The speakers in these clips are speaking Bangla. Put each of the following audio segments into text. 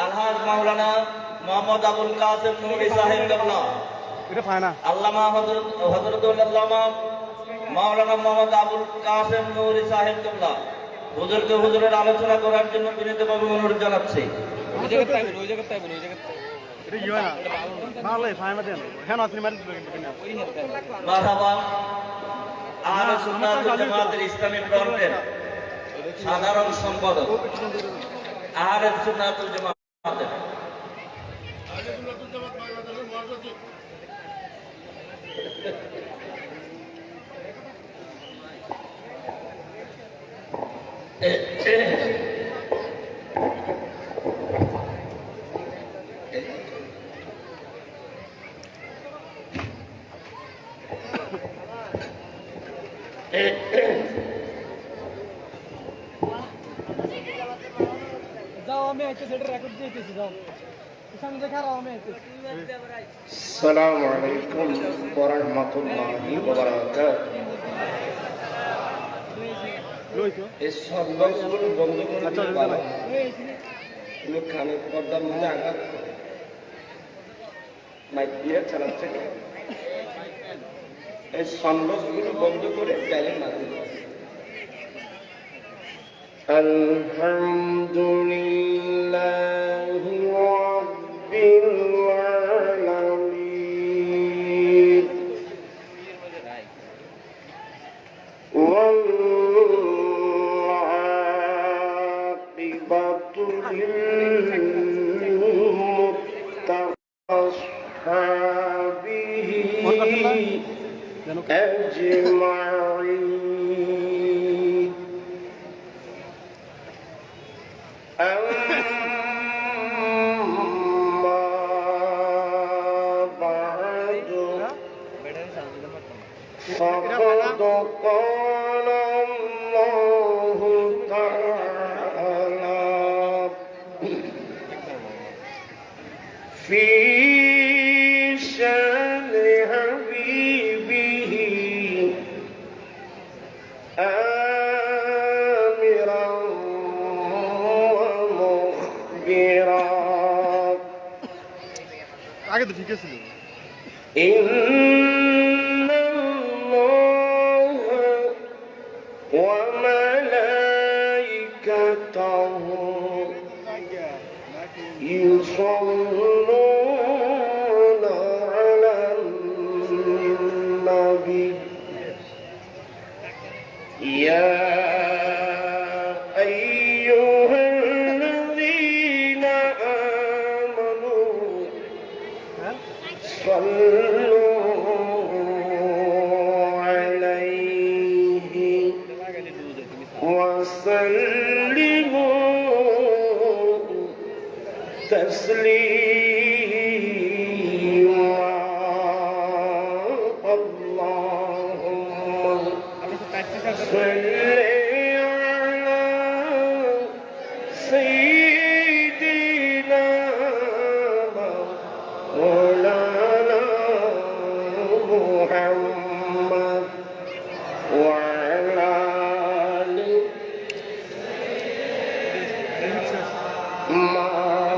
আলহাজ মাওলানা মোহাম্মদ আবুল কাসেম নুরি সাহেব কেবলা, আল্লামা হযরতুল আল্লামা মাওলানা মোহাম্মদ আবুল কাসেম নুরি সাহেব কেবলা হুজুরকে হুজুরের আলোচনা করার জন্য বিনীতভাবে অনুরোধ জানাচ্ছি। মারহাবা। আহলে সুন্নাত ওয়াল জামাতের ইসলামী ফ্রন্টের সাধারণ সম্পাদক, আহলে সুন্নাত ওয়াল জামাতের আসসালামু আলাইকুম ওয়া রাহমাতুল্লাহি ওয়া বারাকাতুহু। এই সর্বগুলো বন্ধ করে তুমি কানের পর্দার মধ্যে আঘাত মাইক দিয়ে চালাচ্ছে, এই সন্দেশগুলো বন্ধ করে চাইলে না। আলহামদুলিল্লাহি রাব্বিল আলামিন ওয়াল আকিবাতু লিল মুত্তাকিবিহি আজমাইন। فقد قال الله تعالى في شأن حبيبه آمرا ومخبرا إن الله وملائكته يصلون على النبي يا أيها الذين آمنوا صلوا عليه وسلموا تسليما اللهم صل على سيدنا مولانا محمد وعلى آل مولانا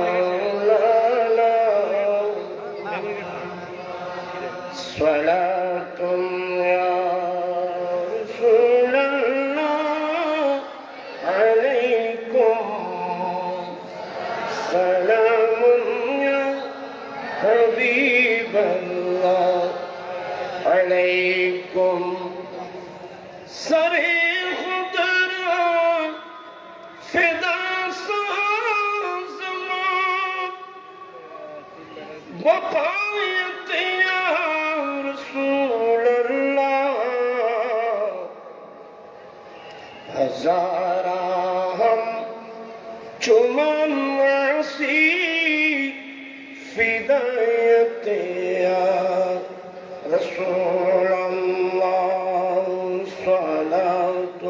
صلاة يا رسول الله عليكم سلام يا حبيب الله عليكم سري خضر فدا زمان وقايت يا رسول الله هزارا هم چمن عسی فدایت یا رسول اللہ صلاة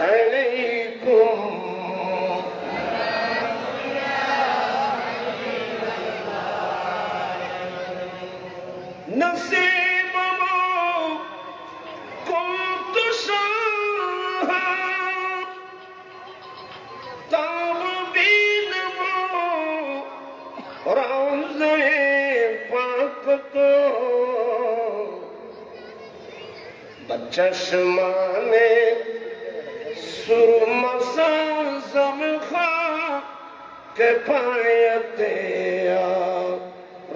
علیکم نصیب كنت شاها रोज़े पाक को बचश्माने सुरमा ज़म खा के पायते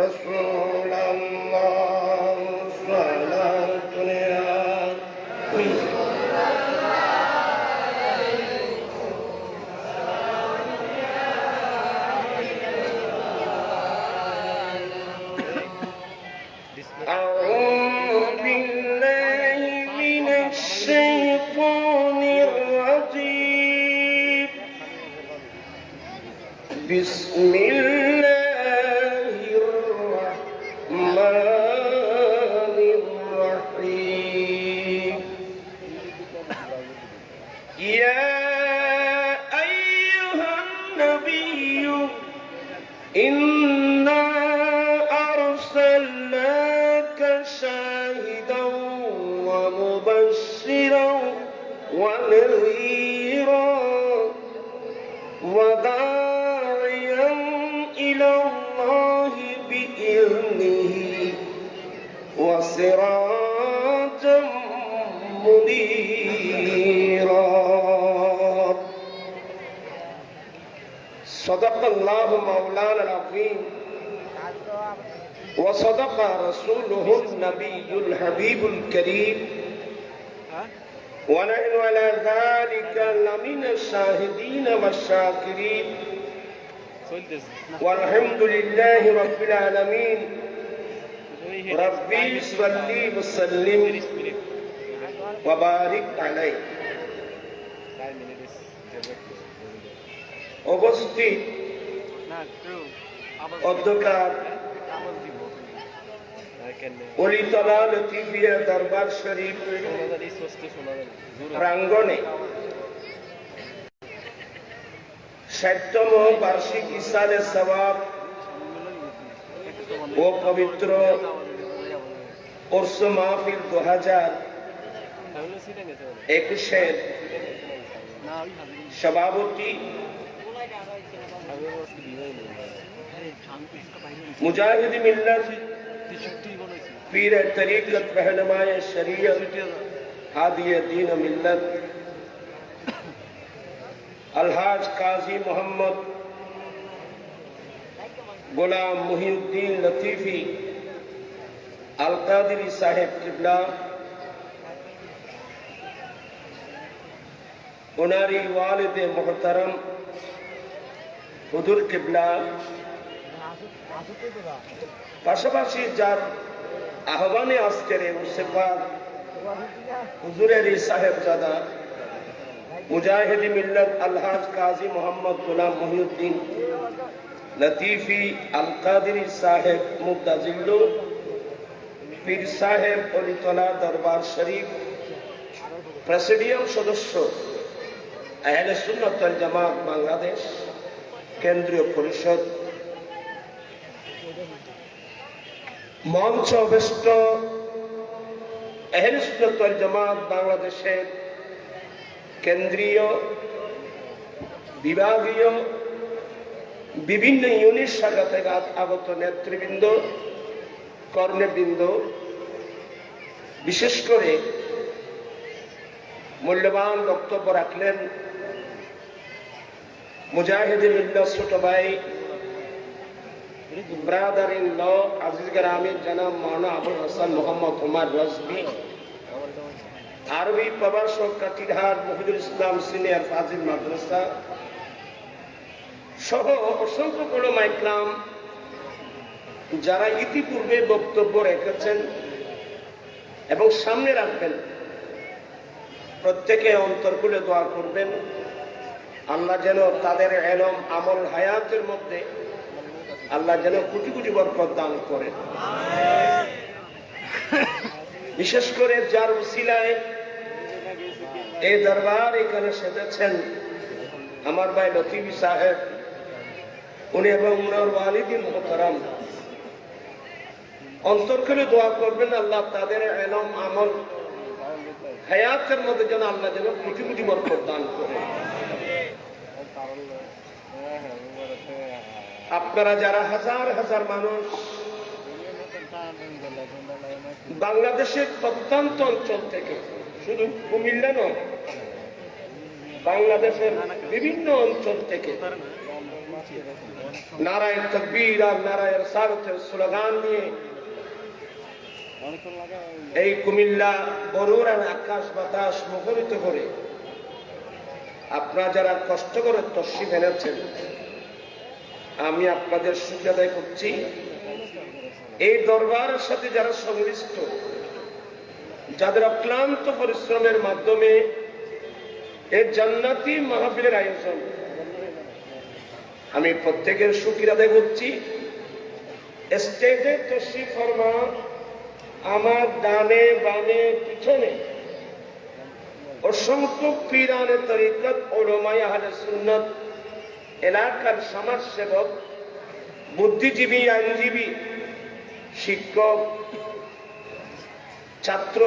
रसूल अल्लाह सल्लल्लाहु अलैहि أعوذ بالله من الشيطان الرجيم بسم الله الرحمن الرحيم يا أيها النبي إنا أرسلناك شاهدا ومبشرا ونذيرا وداعيا إلى الله بإذنه وسراجا منيرا صدق الله مولانا العظيم وصدق رسوله النبي الحبيب الكريم ونحن على ذلك لمن الشاهدين والشاكرين والحمد لله رب العالمين ربي صل وسلم وبارك عليه উপস্থিত অধ্যকার অলিতলা লতিফিয়া দরবার শরীফ প্রাঙ্গণে ৬০তম বার্ষিক ইসালে সওয়াব ও পবিত্র উরস মাহফিল ২০২১-এর সভাপতি मुजाहिद मिल्लत पीर तरीक़त रहनुमाए शरीयत हादी दीन मिल्लत अलहाज काजी मोहम्मद गुलाम मुहिउद्दीन लतीफ़ी अल कादरी साहेब किबला उनारी वालिद मोहतरम হুজুর কিবলা পাশাপাশি যার আহ্বানে আজকের এই মুসিবত হুজুরের সাহেবজাদা মুজাহিদ মিল্লাত আলহাজ কাজী মোহাম্মদ গোলাম মহিউদ্দিন লতিফি আল কাদরি সাহেব মুদাজিল্লু পীর সাহেব অলিতলা দরবার শরীফ প্রেসিডিয়াম সদস্য আহলে সুন্নাত ওয়াল জামাত বাংলাদেশ কেন্দ্রীয় পরিষদ মঞ্চ অবস্থ আহলে সুন্নাত ওয়াল জামাত বাংলাদেশের কেন্দ্রীয় বিভাগীয় বিভিন্ন ইউনিট শাখা থেকে আগত নেতৃবৃন্দ কর্মবৃন্দ বিশেষ করে মূল্যবান বক্তব্য রাখলেন মুজাহিদ মিল্লাত ছোট ভাই brother in law Aziz Grami জনাব মাওলানা আবুল হাসান মোহাম্মদ উমর রাজবি আরবি প্রভাষক কাটিহার মহিদুল ইসলাম সিনিয়র ফাজিল মাদ্রাসা সহ অসংখ্য উলামা ইকরাম যারা ইতিপূর্বে বক্তব্য রেখেছেন এবং সামনে রাখবেন প্রত্যেকে অন্তর খুলে দোয়া করবেন আল্লাহ যেন তাদের ইলম আমল হায়াতের মধ্যে আল্লাহ যেন কোটি কোটি বরকত দান করেন। বিশেষ করে যার উসিলায় এই দরবার এখানে সেজেছেন আমার ভাই লতিফি সাহেব, উনি এবং উনার ওয়ালিদিন মুহতারাম, অন্তর খুলে দোয়া করবেন আল্লাহ তাদের ইলম আমল হায়াতের মধ্যে যেন আল্লাহ যেন কোটি কোটি বরকত দান করেন। আপনারা যারা হাজার হাজার মানুষ বাংলাদেশের প্রত্যন্ত অঞ্চল থেকে, শুধু কুমিল্লা নয়, বাংলাদেশের বিভিন্ন অঞ্চল থেকে নারায়ণ তাকবীর আর নারায়ণ সারথের স্লোগান নিয়ে এই কুমিল্লা বরুড়ার আকাশ বাতাস মুখরিত করে আপনারা যারা কষ্ট করে তশরিফ এনেছেন, আমি আপনাদের শুকরিয়া আদায় করছি। এই দরবারের সাথে যারা সংশ্লিষ্ট, যাদের অক্লান্ত পরিশ্রমের মাধ্যমে এই জান্নাতি মাহফিলের আয়োজন, আমি প্রত্যেকের শুকরিয়া আদায় করছি। স্টেজে তশরিফ ফরমা আমার ডানে বামে পিছনে অসংখ্য পীরানে তরিকত, উলামায়ে আহলে সুন্নাত, এলাকার সমাজসেবক, বুদ্ধিজীবী, আইনজীবী, শিক্ষক, ছাত্র,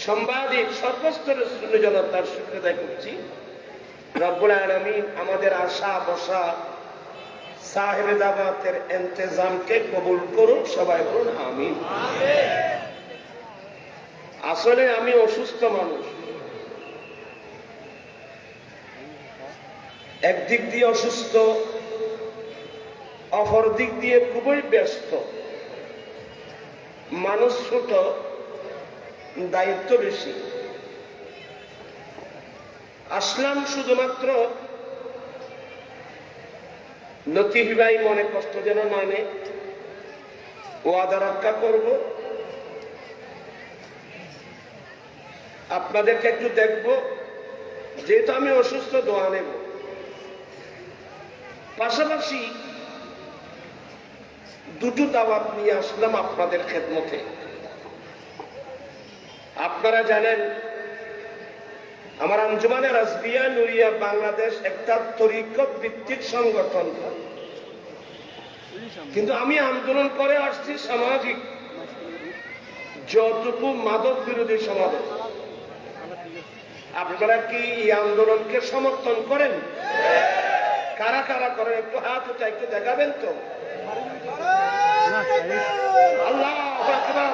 সাংবাদিক, সর্বস্তরের শূন্য জনতার শুকরিয়া আদায় করছি। রব্বুল আলামিন আমাদের আশা বসা সাহেবে দাওয়াতের ইন্তজামকে কবুল করুন, সবাই বলুন আমিন। আসলে আমি অসুস্থ মানুষ, একদিক দিয়ে অসুস্থ, অপর দিক দিয়ে খুবই ব্যস্ত। মানুষ ছোট, দায়িত্ব বেশি। আসলাম শুধুমাত্র লতিফ ভাই মনে কষ্ট যেন না নেয়, ওয়াদা রক্ষা করব, আপনাদেরকে একটু দেখব, যেহেতু আমি অসুস্থ, দোয়া নেব। পাশাপাশি দুটো দাওয়াত নিয়ে আসলাম আপনাদের খেদমতে। আপনারা জানেন আমার আঞ্জুমানে রাজবিয়া নুরিয়া বাংলাদেশ একটা তরিকত ভিত্তিক সংগঠন, কিন্তু আমি আন্দোলন করে আসছি সামাজিক, যতটুকু মাদক বিরোধী সমাবেশ। আপনারা কি এই আন্দোলনকে সমর্থন করেন? কারা কারা করেন একটু হাত উঠে একটু দেখাবেন তো। আল্লাহু আকবার।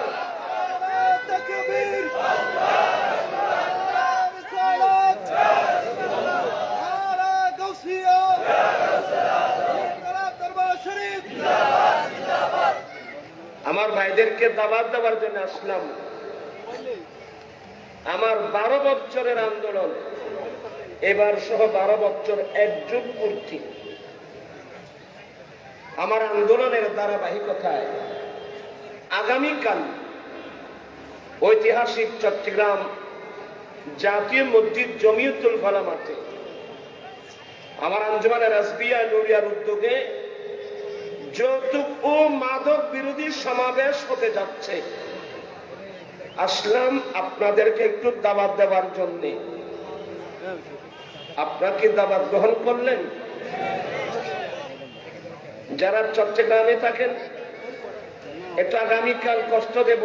আমার ভাইদেরকে দাওয়াত দেওয়ার জন্য আসলাম। আমার 12 বছরের আন্দোলন, এবার সহ 12 বছর একযুগ পূর্তি। আমার আন্দোলনের ধারাবাহিকতায় আগামীকাল ঐতিহাসিক চট্টগ্রাম জাতীয় মসজিদ জমিয়তুল ফালাহ মাঠে আমার আঞ্জুমানে রাজবিয়া নুরিয়ার উদ্যোগে যৌতুক ও মাদক বিরোধী সমাবেশ হতে যাচ্ছে। আসলাম আপনাদেরকে একটু দাওয়াত দেওয়ার জন্য। আপনারা কি দাওয়াত গ্রহণ করলেন? যারা চট্টগ্রামে থাকেন একটু আগামীকাল কষ্ট দেব,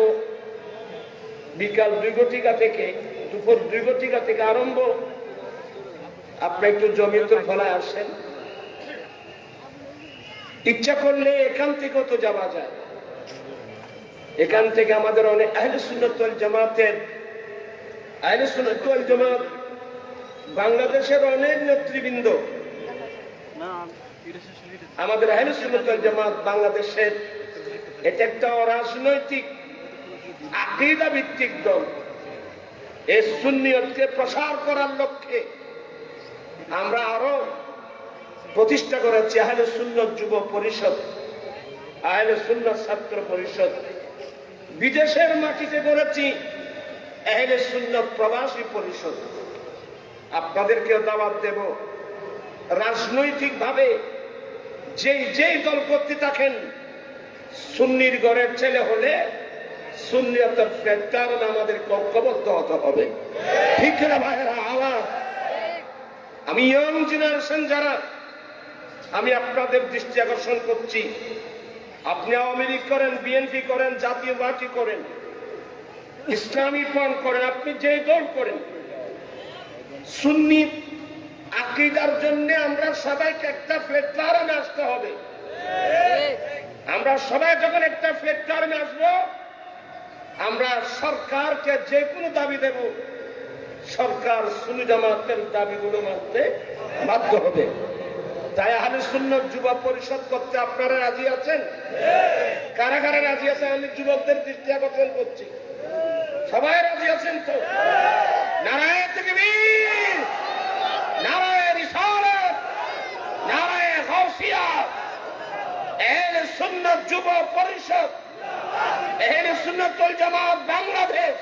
বিকাল 2 ঘটিকা থেকে দুপুর 2 ঘটিকা থেকে আরম্ভ। আপনি একটু জমিয়তুল ফালাহ আসেন, ইচ্ছা করলে এখান থেকেও তো যাওয়া যায়। এখান থেকে আমাদের অনেক আহলে সুন্নাত ওয়াল জামাতের, আহলে সুন্নাত ওয়াল জামাত বাংলাদেশের অনেক নেতৃবৃন্দ, আমাদের আহলে সুন্নাত ওয়াল জামাত বাংলাদেশের এটা একটা অরাজনৈতিক আকীদা ভিত্তিক দল। এই সুন্নিয়তকে প্রসার করার লক্ষ্যে আমরা আরো প্রতিষ্ঠা করেছি আহলে সুন্নাত যুব পরিষদ, আহলে সুন্নাত ছাত্র পরিষদ। বিদেশের মাটিতে করেছি আহলে সুন্নাত প্রবাসী পরিষদ। আপনাদেরকে দাওয়াত দেব, রাজনৈতিক ভাবে যেই দল করতে থাকেন, সুন্নির ঘরের ছেলে হলে সুন্নিয়তের প্রেরণা আমাদের ঐক্যবদ্ধ হতে হবে। ঠিক না ভাইয়েরা? আওয়াজ। আমি ইয়ং জেনারেশন যারা, আমি আপনাদের দৃষ্টি আকর্ষণ করছি, আপনি আওয়ামী লীগ করেন, বিএনপি করেন, জাতীয় পার্টি করেন, ইসলামী ফ্রন্ট করেন, আপনি যে দল করেন, সুন্নি আকীদার জন্য আমরা সবাইকে একটা প্ল্যাটফর্মে আসতে হবে। আমরা সবাই যখন একটা প্ল্যাটফর্মে আসবো, আমরা সরকারকে যে কোনো দাবি দেব, সরকার সুন্নি জামাতের দাবিগুলো মানতে বাধ্য হবে। তাই আহলে সুন্নাত যুব পরিষদ করতে আপনারা রাজি আছেন? কারা কারা রাজি আছেন? আমি যুবকদের দৃষ্টি আকর্ষণ করছি। সবাই রাজি আছেন তো? নারায়ে তাকবীর, নারায়ে রিসালাত, নারায়ে গাউসিয়া। আহলে সুন্নাত যুব পরিষদ, আহলে সুন্নাত ওয়াল জামাত বাংলাদেশ,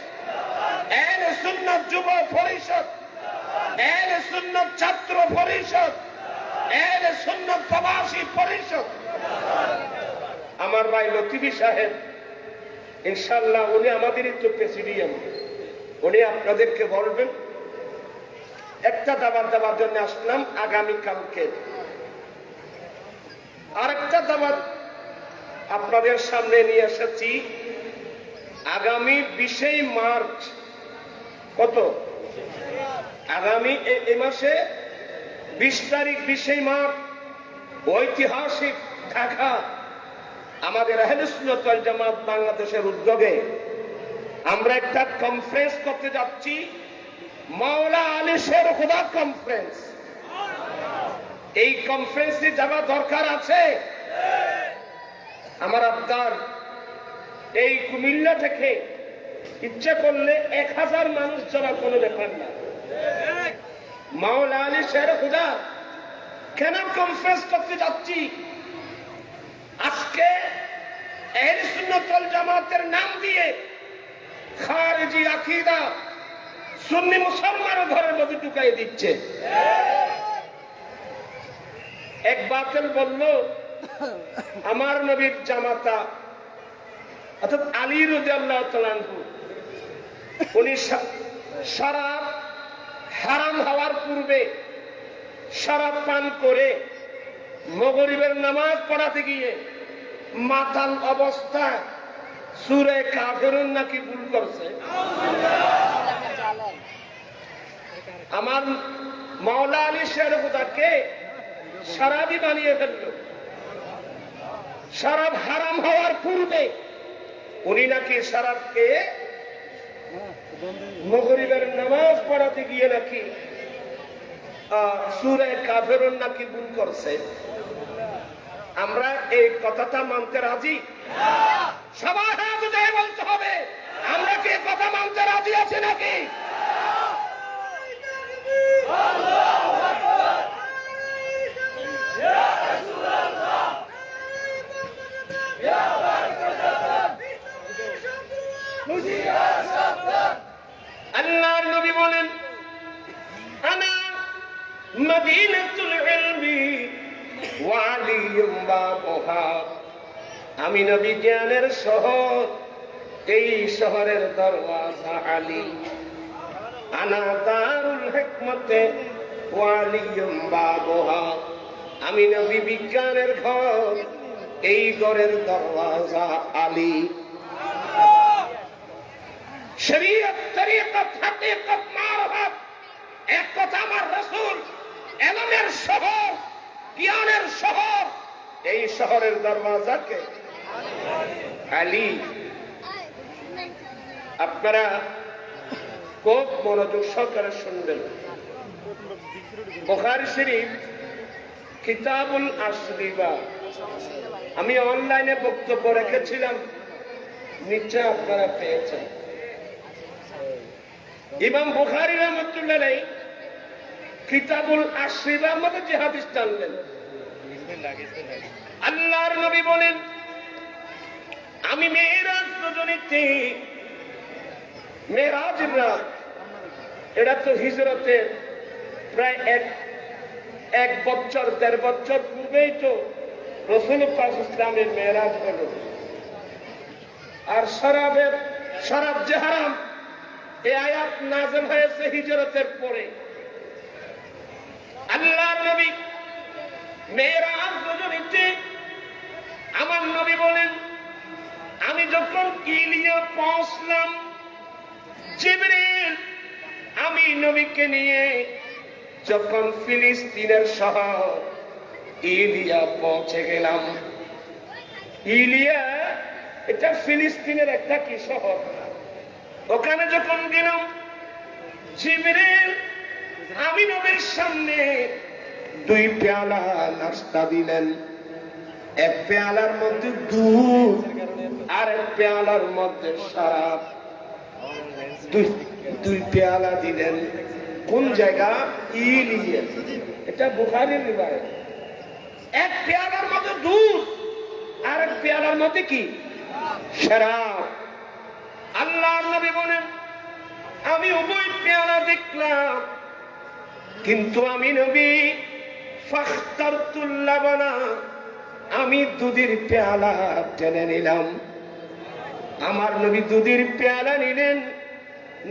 আহলে সুন্নাত যুব পরিষদ, আহলে সুন্নাত ছাত্র পরিষদ, আহলে সুন্নাত প্রবাসী পরিষদ। আমার ভাই লতিফি সাহেব ইনশাআল্লাহ উনি আমাদেরই তো প্রেসিডিয়াম, উনি আপনাদেরকে বলবেন। একটা দাবার দেওয়ার জন্য আসলাম আগামীকালকে, আরেকটা দাবার আপনাদের সামনে নিয়ে এসেছি আগামী 20 মার্চ। কত? আগামী এই মাসে 20 তারিখ 20 মার্চ ঐতিহাসিক ঢাকা আমাদের আহলে সুন্নাত ওয়াল জামাত বাংলাদেশের উদ্যোগে আমরা একটা কনফারেন্স করতে যাচ্ছি, মাওলা আলী শের খুদা কনফারেন্স। এই কনফারেন্সে যাওয়া দরকার আছে। আমার আপনার এই কুমিল্লা থেকে ইচ্ছা করলে 1000 মানুষ যাওয়া কোনো ব্যাপার না। মাওলা আলী শের খুদা কেন কনফারেন্স করতে যাচ্ছি? আজকে আহলে সুন্নাত ওয়াল জামাতের নাম দিয়ে খারিজি আকীদা সুন্নি মুসলমানের ঘরের মধ্যে ঢুকাই দিচ্ছে। এক বাতিল বলল আমার নবীর জামাতা অর্থাৎ আলী রাদিয়াল্লাহু তাআলা আনহু, উনি শরাব হারাম হওয়ার পূর্বে শরাব পান করে মাগরিবের নামাজ পড়াতে গিয়ে মাতাল অবস্থায় সূরা কাফিরুন নাকি ভুল করছে। আমার মাওলা আলী শের খুদাকে শরাবি বানিয়ে ফেলল। শরাব হারাম হওয়ার পূর্বে উনি নাকি শরাবকে মাগরিবের নামাজ পড়াতে গিয়ে নাকি সূরা কাফিরুন নাকি ভুল করছে। আমরা এই কথাটা মানতে রাজি? সবাই হাত উঠিয়ে বলতে হবে, আমরা কি কথা মানতে রাজি আছি নাকি? আল্লাহর নবী বলেন আনা মদিনাতুল ইলমি ওয়া আলিয়ুম বাবুহা, আমি নবী জ্ঞানের শহর, এই শহরের দরওয়াজা আলী। আনা দারুল হিকমতে ওয়া আলিয়ুম বাবুহা, আমি নবী বিজ্ঞানের ঘর, এই ঘরের দরওয়াজা আলী। শরীয়ত তরিকত হাকিকত মারফত এক কথা আমার রাসূল ইলমের শহর, জ্ঞানের শহর, এই শহরের দরওয়াজাকে আলী। আপনারা খুব মনোযোগ সহকারে শুনবেন। বুখারী শরীফ কিতাবুল আসরিবা, আমি অনলাইনে বক্তব্য রেখেছিলাম, নিচে আপনারা পেয়েছেন। ইমাম বুখারী রাহমাতুল্লাহ আলাইহি কিতাবুল আসরিবার মধ্যে যে হাদিস জানলেন, আল্লাহর নবী বলেন আমি মেরাজ রজনীতে, মেরাজের রাত, এটা তো হিজরতের প্রায় এক বছর 1.5 বছর পূর্বেই তো রাসূল পাক ইসলামের মেরাজ হলো। আর শরাব যে হারাম, এই আয়াত নাযিল হয়েছে হিজরতের পরে। আল্লাহর নবী মেরাজ রজনীতে আমার নবী বলেন আমি যখন কিলিয়ে পৌঁছলাম, জিবরিল আমি নবীকে নিয়ে যখন ফিলিস্তিনের শহর ইলিয়া পৌঁছে গেলাম। ইলিয়া এটা ফিলিস্তিনের একটা কি শহর। ওখানে যখন গেলাম, জিবরিল আমি নবীর সামনে 2 পেয়ালা নাস্তা দিলেন। এক পেয়ালার মধ্যে দুধ আর এক পেয়ালার মধ্যে শরাব। দুই পেয়ালা দিলেন। কোন জায়গা? ইলিয়া। এটা বুখারীর রিওয়ায়াত। এক পেয়ালার মধ্যে দুধ আর এক পেয়ালার মধ্যে কি? শরাব। আল্লাহর নবী বলেন, আমি উভয় পেয়ালা দেখলাম, কিন্তু আমি নবী ফাখতারতুল লাবানা, আমি দুধের পেয়ালা টেনে নিলাম। আমার নবী দুধের পেয়ালা নিলেন,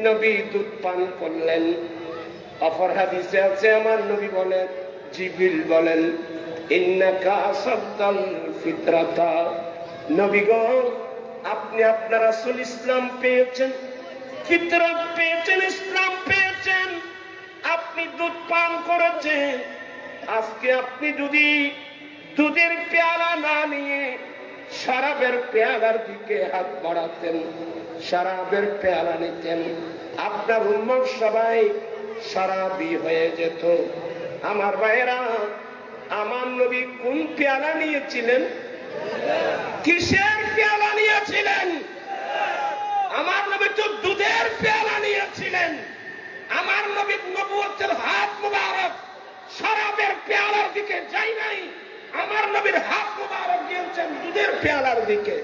নবী দুধ পান করলেন। অপর হাদিসে আছে আমার নবী বলেন, জিবরিল বলেন, ইন্নাকা আসাবতাল ফিতরাতা, নবী গো আপনি আপনার রাসূল ইসলাম পেয়েছেন, ফিতরত পেয়েছেন, ইসলাম পেয়েছেন, আপনি দুধ পান করেছেন। আজকে আপনি যদি দুধের পেয়ালা না নিয়ে শরাবের পেয়ালার দিকে হাত বাড়াতেন, শরাবের পেয়ালা নিতেন, আপনার উম্মত সবাই শরাবী হয়ে যেত। আমার ভাইয়েরা, আমার নবী কোন পেয়ালা নিয়েছিলেন? কিসের পেয়ালা নিয়েছিলেন? আমার নবী তো দুধের পেয়ালা নিয়েছিলেন। আমার নবীর নবুয়তের হাত মুবারক শরাবের পেয়ালার দিকে যাই নাই, আমার নবীর হাত মুবারক দিয়েছেন দুধের পেয়ালার দিকে।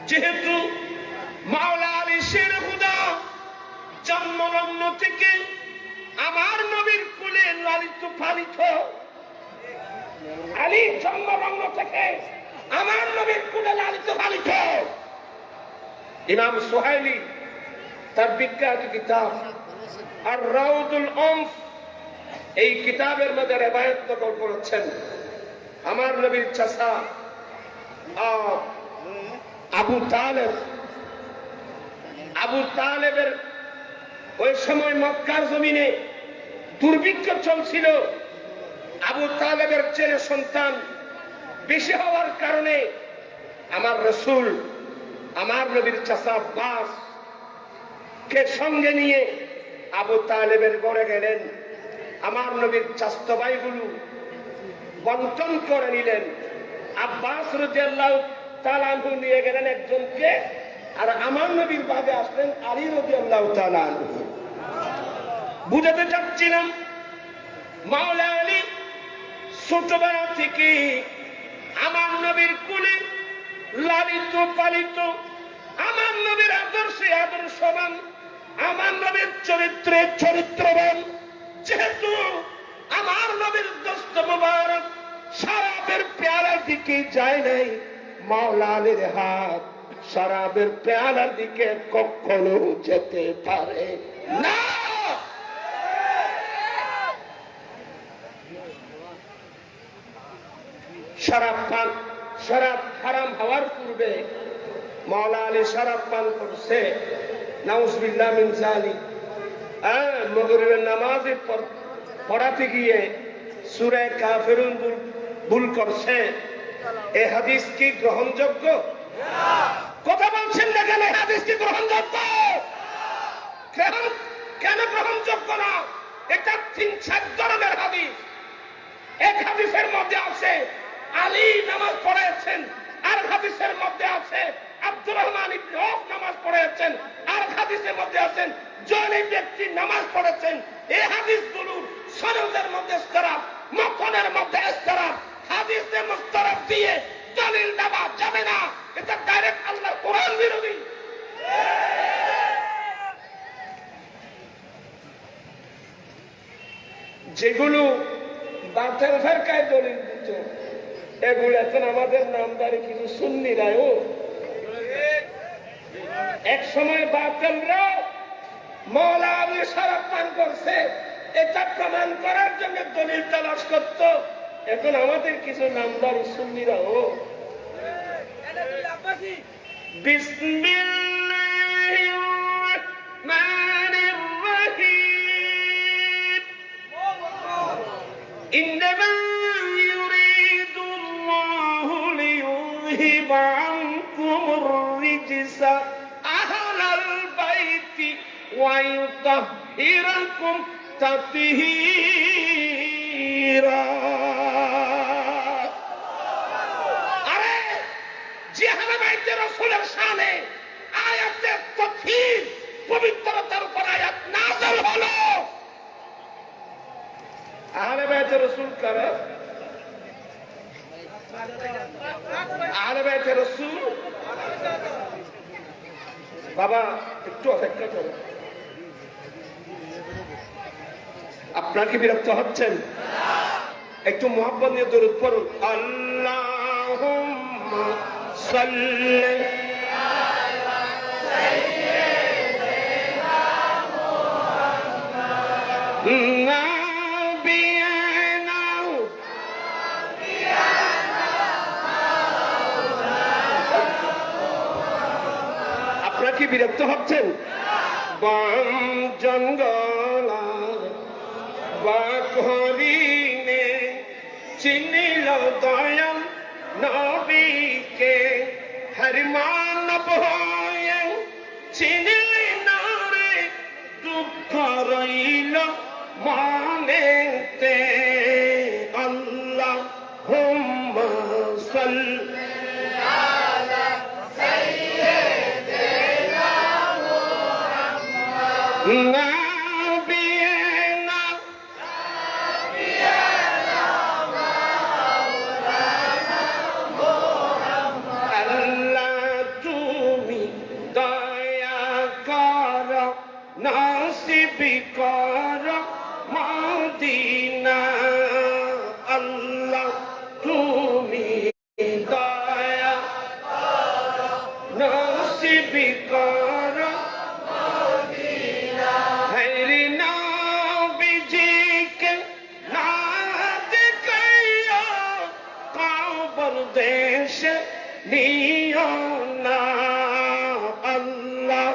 যেহেতু মাওলা আলী শের খুদা জন্মলগ্ন থেকে আমার নবীর কোলে লালিত পালিত, আলী জন্মলগ্ন থেকে আমার নবীর কোলে লালিত পালিত। ইমাম সুহাইলি তার বিখ্যাত কিতাব আর রাউদুল উনফ, এই কিতাবের মধ্যে রিওয়ায়াত নকল করেছেন, আমার নবীর চাচা আবু তালেবের ওই সময় মক্কার জমিনে দুর্ভিক্ষ চলছিল। আবু তালেবের ছেলে সন্তান বেশি হওয়ার কারণে আমার রাসূল আমার নবীর চাচা আব্বাস কে সঙ্গে নিয়ে আবু তালেবের ঘরে গেলেন। আমার নবীর চাচাতো ভাইগুলো বন্টন করে নিলেন। আব্বাস রাদিয়াল্লাহু তাআলা আনহু নিয়ে গেলেন একজনকে, আর আমার নবীর বাগে আসলেন আলী রাদিয়াল্লাহু তাআলা আনহু। বুঝাতে চাচ্ছিলাম, মাওলা আলী ছোটবেলা থেকে আমার নবীর কোলে লালিত পালিত, আমার নবীর আদর্শে আদর্শবান, আমার নবীর চরিত্রে চরিত্রবান। যেহেতু আমার নবীর দোস্ত মুবারক শরাবের পেয়ালার দিকে যায় নাই, মাওলা আলীর হাত শরাবের পেয়ালার দিকে কখনো যেতে পারে না। শরাব হারাম হওয়ার পূর্বে মাওলা আলী শরাব পান করছে, নাউজুবিল্লাহ মিন যালিক। মাগরিবের নামাজে পড়াতে গিয়ে সূরা কাফিরুন ভুল করছে। এই হাদিস কি গ্রহণযোগ্য? কথা বলছেন না কেন? হাদিস কি গ্রহণযোগ্য? কেন গ্রহণযোগ্য না? এটা 3-4 ধরনের হাদিস। এক হাদিসের মধ্যে আছে আলী নামাজ পড়েছেন, আর হাদিসের মধ্যে আছে আব্দুর রহমান ইবনে আওফ নামাজ পড়েছেন, আর হাদিসের মধ্যে আছেন জয়ী ব্যক্তি নামাজ পড়েছেন। এই হাদিসগুলো সনদের মধ্যে ইসতিরাব, মতনের মধ্যে ইসতিরাব। হাদিসে মুস্তারাব দিয়ে দলিল দেওয়া যাবে না, এটা ডাইরেক্ট আল্লাহর কোরআন বিরোধী। যেগুলো বাতিল ফিরকায় দলিল দিত, এগুলো এখন আমাদের নামদারি কিছু সুন্নিরাও। এক সময় বাতিলরা মাওলা আলী শরাব পান করছে এটা প্রমাণ করার জন্য দলিল তালাশ করত। এখন আমাদের কিছু নামদারি সুন্নিরাও বিসমিল্লাহির রহমানির রহিম إنما يريد الله ليذهب عنكم الرجس أهل البيت ويطهركم تطهيرا আরে জিহাদ বাইতে রাসূলের শানে আয়াতে তাথহীর পবিত্রতার উপর আয়াত নাযিল হলো। আহলে বাইতে রাসূল কারা? আহলে বাইতে রাসূল বাবা একটু অপেক্ষা করো। আপনারা কি বিরক্ত হচ্ছেন? একটু মোহাব্বত নিয়ে দরুদ পড়ুন। আল্লাহুম্মা সাল্লি আলা সাইয়্যিদিনা মুহাম্মাদ নাবিয়ানা আপনারা কি বিরক্ত হচ্ছেন? বন জঙ্গল বাকরিনে চিনিল দয়াল নবীকে হর মানব হয়ে চিনিলি না রে দুঃখ রইল মনেতে। আল্লাহুম্মা সাল্লি আলা সাইয়্যিদিনা মুহাম্মাদ নাসিবি কর মদিনা। আল্লাহ তুমি দয়া নাসিবি কর মদিনা। হরি নবীজিকে না দেখাইয়া কবর দেশে নিও না। আল্লাহ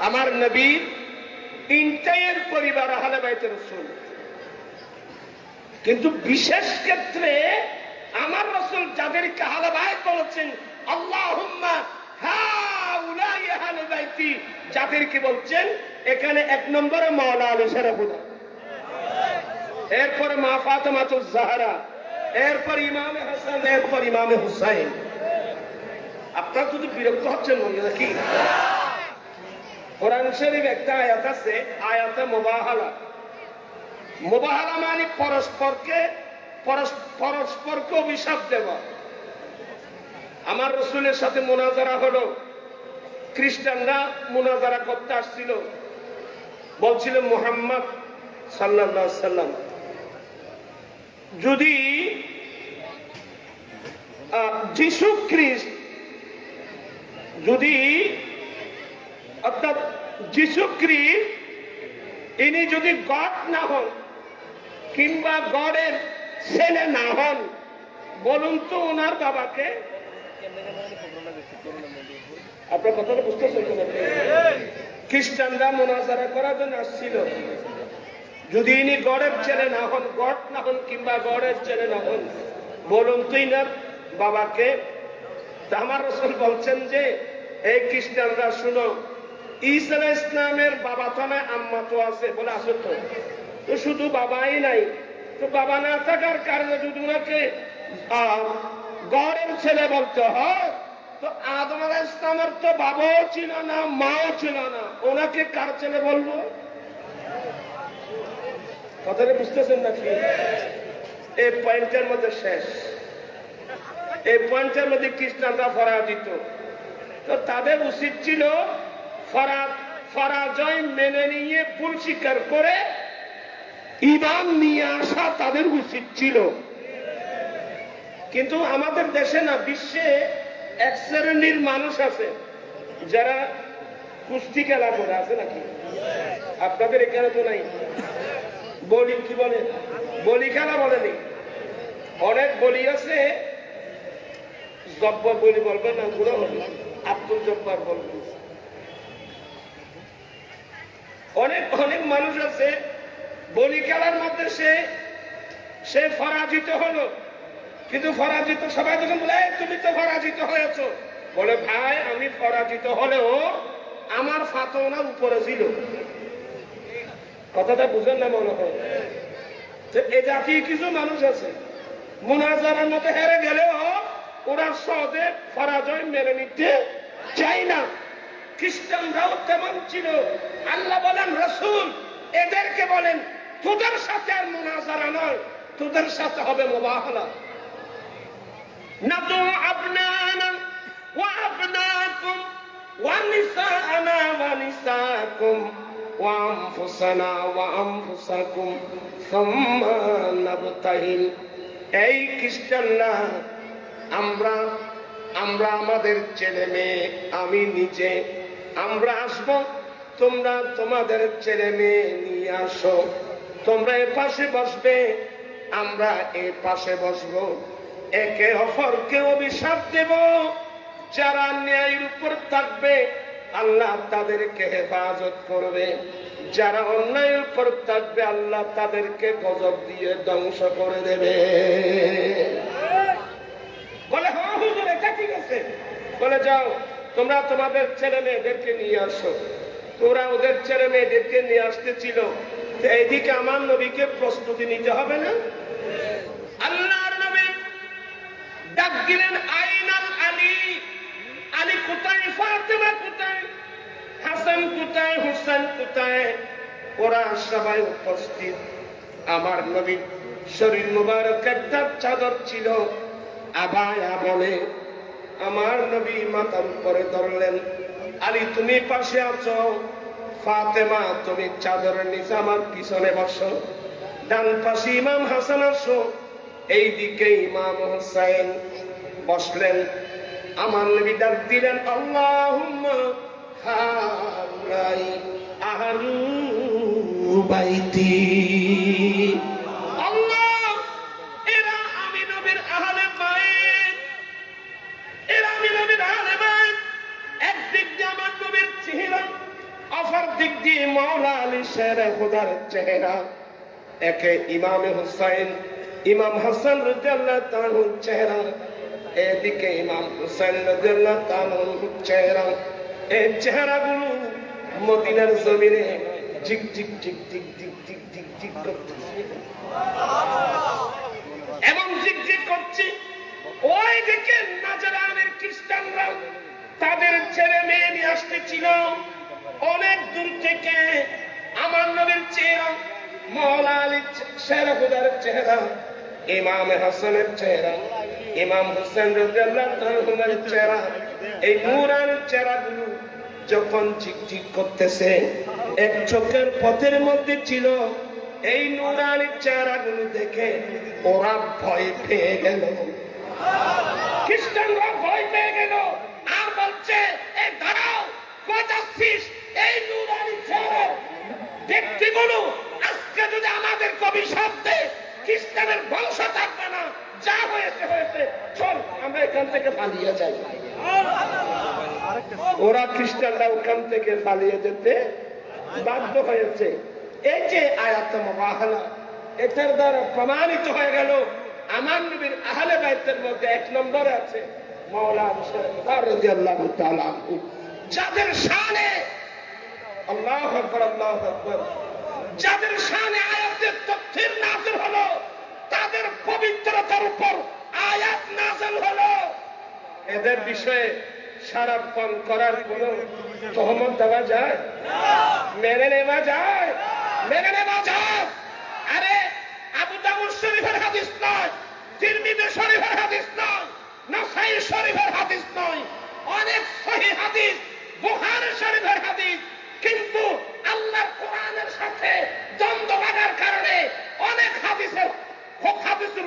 আমার নবীর ইন্টায়ার পরিবার আহলে বাইতে রাসূল, কিন্তু বিশেষ ক্ষেত্রে আমার রাসূল যাদেরকে আহলে বাইত বলেছেন আল্লাহুম্মা হাউলাই আহলে বাইতি, যাদেরকে বলছেন এখানে এক নম্বরে মাওলা আলী শরফুল্লাহ, এরপরে মা ফাতেমাতুজ জাহরা, এরপর ইমাম হাসান, এরপর ইমাম হুসাইন। আপনারা যদি বিরক্ত হচ্ছেন মনে নাকি? কোরআন শরীফ একটা আয়াত আছে, আয়াতে মুবাহালা। মুবাহালা মানে পরস্পরকে অভিশাপ দেওয়া। আমার রাসূলের সাথে মুনাজারা হলো, খ্রিস্টানরা মুনাজারা করতে আসছিল, বলছিল মুহাম্মদ সাল্লাল্লাহু আলাইহি সাল্লাম যদি যিশু খ্রিস্ট অর্থাৎ যিশু খ্রিস্ট ইনি যদি গড না হন কিংবা গডের ছেলে না হন, বলুন তো ওনার বাবাকে। আপনার কথাটা বুঝতেছেন? খ্রিস্টানরা মুনাজারা করার জন্য আসছিল, যদি ইনি গডের ছেলে না হন, গড না হন কিংবা গডের ছেলে না হন, বলুন তো ইনার বাবাকে। আমার রাসূল বলছেন যে এই খ্রিস্টানরা শুনো, ঈসা আলাইহিস ইসলামের বাবা তো নাই, আম্মা তো আছে। বলে আসো তো, তো শুধু বাবাই নাই, তো বাবা না থাকার কারণে যদি ওনাকে গডের ছেলে বলতে হয়, তো আদম আলাইহিস ইসলামের তো বাবাও ছিল না, মাও ছিল না, ওনাকে কার ছেলে বলবো? কথাটা বুঝতেছেন নাকি? এই পয়েন্টের মধ্যে শেষ। এই পয়েন্টের মধ্যে খ্রিস্টানরা ফরা দিত, তো তাদের উচিত ছিল পরাজয় মেনে নিয়ে ভুল স্বীকার করে ঈমান নিয়ে আসা তাদের উচিত ছিল। কিন্তু আমাদের দেশে না, বিশ্বে এক শ্রেণীর মানুষ আছে যারা কুস্তি খেলা করে, আছে নাকি? আপনাদের এখানে তো নাই। বলি কি বলে, বলি খেলা বলেনি। অনেক বলি আছে, জব্বার বলি বলবে না, গুলো হবে আব্দুল জব্বার বলবে। অনেক অনেক মানুষ আছে বলি খেলার মধ্যে সে পরাজিত হলো, কিন্তু পরাজিত সবাই যখন বলে তুমি তো পরাজিত হয়েছ, বলে ভাই আমি পরাজিত হলেও আমার ফাতনা উপরে ছিল। কথাটা বুঝেন না মনে হয়? এ জাতীয় কিছু মানুষ আছে মুনাজারার মধ্যে হেরে গেলেও ওরা সহজে পরাজয় মেনে নিতে চায় না। খ্রিস্টানরাও তেমন ছিল। আল্লাহ বলেন রাসূল এদেরকে বলেন তোদের সাথে আর মুনাজারা নয়, তোদের সাথে হবে মুবাহালা। নাদু আবনানা ওয়া আবনাকুম ওয়া নিসাআনা ওয়া নিসাআকুম ওয়া আনফুসানা ওয়া আনফুসাকুম সুম্মা নাবতাহিল। এই খ্রিস্টানরা আমরা আমাদের ছেলে মেয়ে, আমি নিজে আমরা আসব, তোমরা তোমাদের ছেলে মেয়ে নিয়ে আসো, তোমরা এ পাশে বসবে, আমরা এ পাশে বসবো, একে অপরকে অভিশাপ দেব। যারা ন্যায়ের উপর থাকবে আল্লাহ তাদেরকে হেফাজত করবে, যারা অন্যায়ের উপর থাকবে আল্লাহ তাদেরকে গজব দিয়ে ধ্বংস করে দেবে। বলে হ্যাঁ হুজুর এটা ঠিক আছে। বলে যাও তোমরা তোমাদের ছেলে মেয়েদেরকে নিয়ে আসো। তোরা ওদের ছেলে মেয়েদেরকে নিয়ে আসতেছিল, এইদিকে আমার নবীকে প্রস্তুতি নিতে হবে না? আল্লাহর নবী ডাক দিলেন আইনাল আলী, আলী কোথায়, ফাতেমা কোথায়, হাসান কোথায়, হুসাইন কোথায়? ওরা সবাই উপস্থিত। আমার নবী শরীর মুবারক একটা চাদর ছিল, আবায়া বলে। আমার নবী মাথার উপরে ধরলেন, আলী তুমি পাশে আছো, ফাতেমা তুমি চাদরের নিচে আমার পিছনে বসো, ডান পাশে ইমাম হাসান আসো, এইদিকে ইমাম হুসাইন বসলেন। আমার নবী ডাক দিলেন আল্লাহুম্মা হাউলাই আহলু বাইতি। আল্লাহ এরা আমি নবীর আহলে বাইত, এরা আমি নবীর আহলে বাইত। একদিক দিয়ে আমার নবীর চেহারা, অপর দিক দিয়ে মাওলা আলী শেরে খুদার চেহারা। একে ইমাম হুসাইন, ইমাম হাসান রাদিয়াল্লাহু তাআলার চেহারা, এদিকে ইমাম হুসাইন রাদিয়াল্লাহু তাআলার চেহারা। এই চেহারাগুলো মদিনার জমিনে ঝিক ঝিক ঝিক ঝিক ঝিক ঝিক ঝিক ঝিক করতেছে, এবং ঝিক ঝিক করছে। ওই দিকে নাজরানের খ্রিস্টানরা তাদের ছেলে মেয়ে নিয়ে আসতেছিল অনেক দূর থেকে। আমার নবীর চেহারা, মাওলা আলী শেরে খুদার চেহারা, ইমাম হাসানের চেহারা, ইমাম হুসাইন রাদিয়াল্লাহু তাআলার চেহারা, এই নূরানি চেহারাগুলো যখন ঝিকঝিক করতেছে, এক চোখের পথের মধ্যে ছিল। এই নূরানি চেহারাগুলো দেখে ওরা ভয় পেয়ে গেল, খ্রিস্টানরা ভয় পেয়ে গেল। আর বলছে এই দাঁড়াও, কই যাচ্ছিস? এই নূরানি চেহারা ব্যক্তিগুলো আজকে যদি আমাদের অভিশাপ দেয়, খ্রিস্টানের বংশ থাকবে না। যা হয়েছে হয়েছে, চল আমরা এখান থেকে পালিয়ে যাই। ওরা খ্রিস্টানরা ওখান থেকে পালিয়ে যেতে বাধ্য হয়েছে। এই যে আয়াত মুবাহালা, এটার দ্বারা প্রমাণিত হয়ে গেল আমার নবীর আহলে বাইতের মধ্যে এক নম্বরে আছে মাওলানা রাদিয়াল্লাহু তাআলা, যাদের শানে আল্লাহু আকবার, আল্লাহু আকবার, যাদের শানে আয়াতের তাফসীর নাযিল হলো, তাদের পবিত্রতার উপর আয়াত নাযিল হলো। এদের বিষয়ে সারাক্ষণ করার কোন তহমত দেওয়া যায়? মেনে নেওয়া যায়? মেনে নেওয়া যায়? আরে আবু দাউদ শরীফের হাদিস নয়, তিরমিজি শরীফের হাদিস নয়, নাসাই শরীফের হাদিস নয়, অনেক সহিহ হাদিস, বুখারী শরীফের হাদিস। কিন্তু আল্লাহর কোরআনের সাথে দ্বন্দ্ব লাগার কারণে অনেক হাদিসের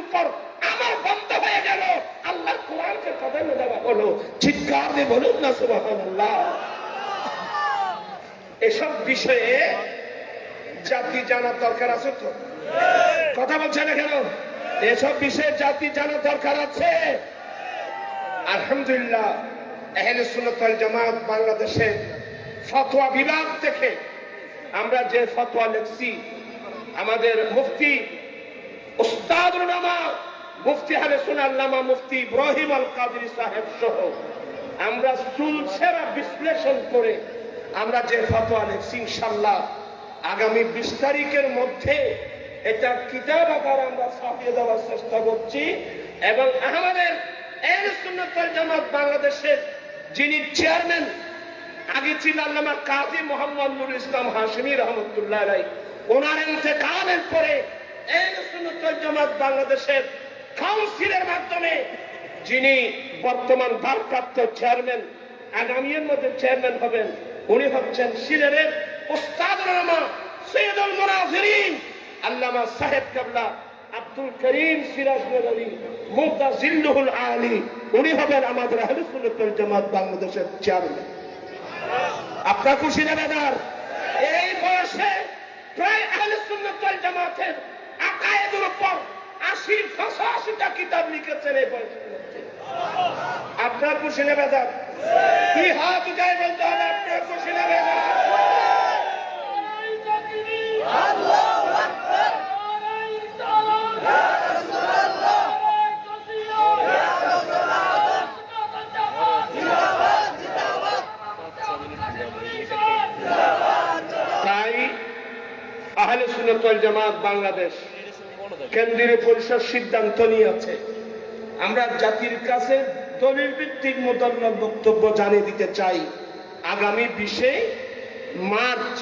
উপর আমার বন্ধ হয়ে গেল। আল্লাহর কোরআনকে প্রাধান্য দেওয়া হলো। চিৎকার দিয়ে বলুন না সুবহানাল্লাহ। এসব বিষয়ে জাতি জানার দরকার আছে তো? কথা বলছে না কেন? এসব বিষয়ে জাতি জানা দরকার আছে। আলহামদুলিল্লাহ, আহলে সুন্নাত ওয়াল জামাত বাংলাদেশে ফতোয়া বিভাগ থেকে আমরা যে ফতোয়া লিখছি, আমাদের মুফতি উস্তাদুল উলামা মুফতি আহলে সুন্নাহ আল্লামা মুফতি ইব্রাহিম আল কাদরি সাহেব সহ আমরা সুলসেরা বিশ্লেষণ করে আমরা যে ফতোয়া লিখছি, ইনশাআল্লাহ আগামী 20 তারিখের মধ্যে এটা কিতাব আকারে আমরা ছাপিয়ে দেওয়ার চেষ্টা করছি। এবং আমাদের আহলে সুন্নাত ওয়াল জামাত বাংলাদেশের যিনি চেয়ারম্যান, আগে ছিল আল্লামা কাজী মোহাম্মদ নুরুল ইসলাম হাশিমি রহমতুল্লাহ আলাইহি, ওনার ইন্তেকালের পরে আহলে সুন্নাত ওয়াল জামাত বাংলাদেশের কাউন্সিলের মাধ্যমে যিনি বর্তমান ভারপ্রাপ্ত চেয়ারম্যান, আগামীর মধ্যে চেয়ারম্যান হবেন, উনি হচ্ছেন সিলেটের উস্তাদুল উলামা সৈয়দুল মুনাজিরিন আল্লামা সাহেব কেবলা আব্দুল করিম সিরাজ নবী মুতাজিল্লুহুল আলী। উনি হবেন আমাদের আহলে সুন্নাত ওয়াল জামাত বাংলাদেশের চেয়ারম্যান। আপনার খুশি না বেদার? এই বয়সে প্রায় আহলে সুন্নাত ওয়াল জামাতের আকায়েদের উপর 80-85টা কিতাব লিখেছেন এই বয়সে। আপনার খুশি না বেদার? কি হাত উঠায় বলতে হবে আপনার খুশি না বেদার? তাই আহলে সুন্নাত ওয়াল জামাত বাংলাদেশ কেন্দ্রীয় পরিষদ সিদ্ধান্ত নিয়েছে, আমরা জাতির কাছে দলিল ভিত্তিক মোতাল্লাক বক্তব্য জানিয়ে দিতে চাই। আগামী 20 মার্চ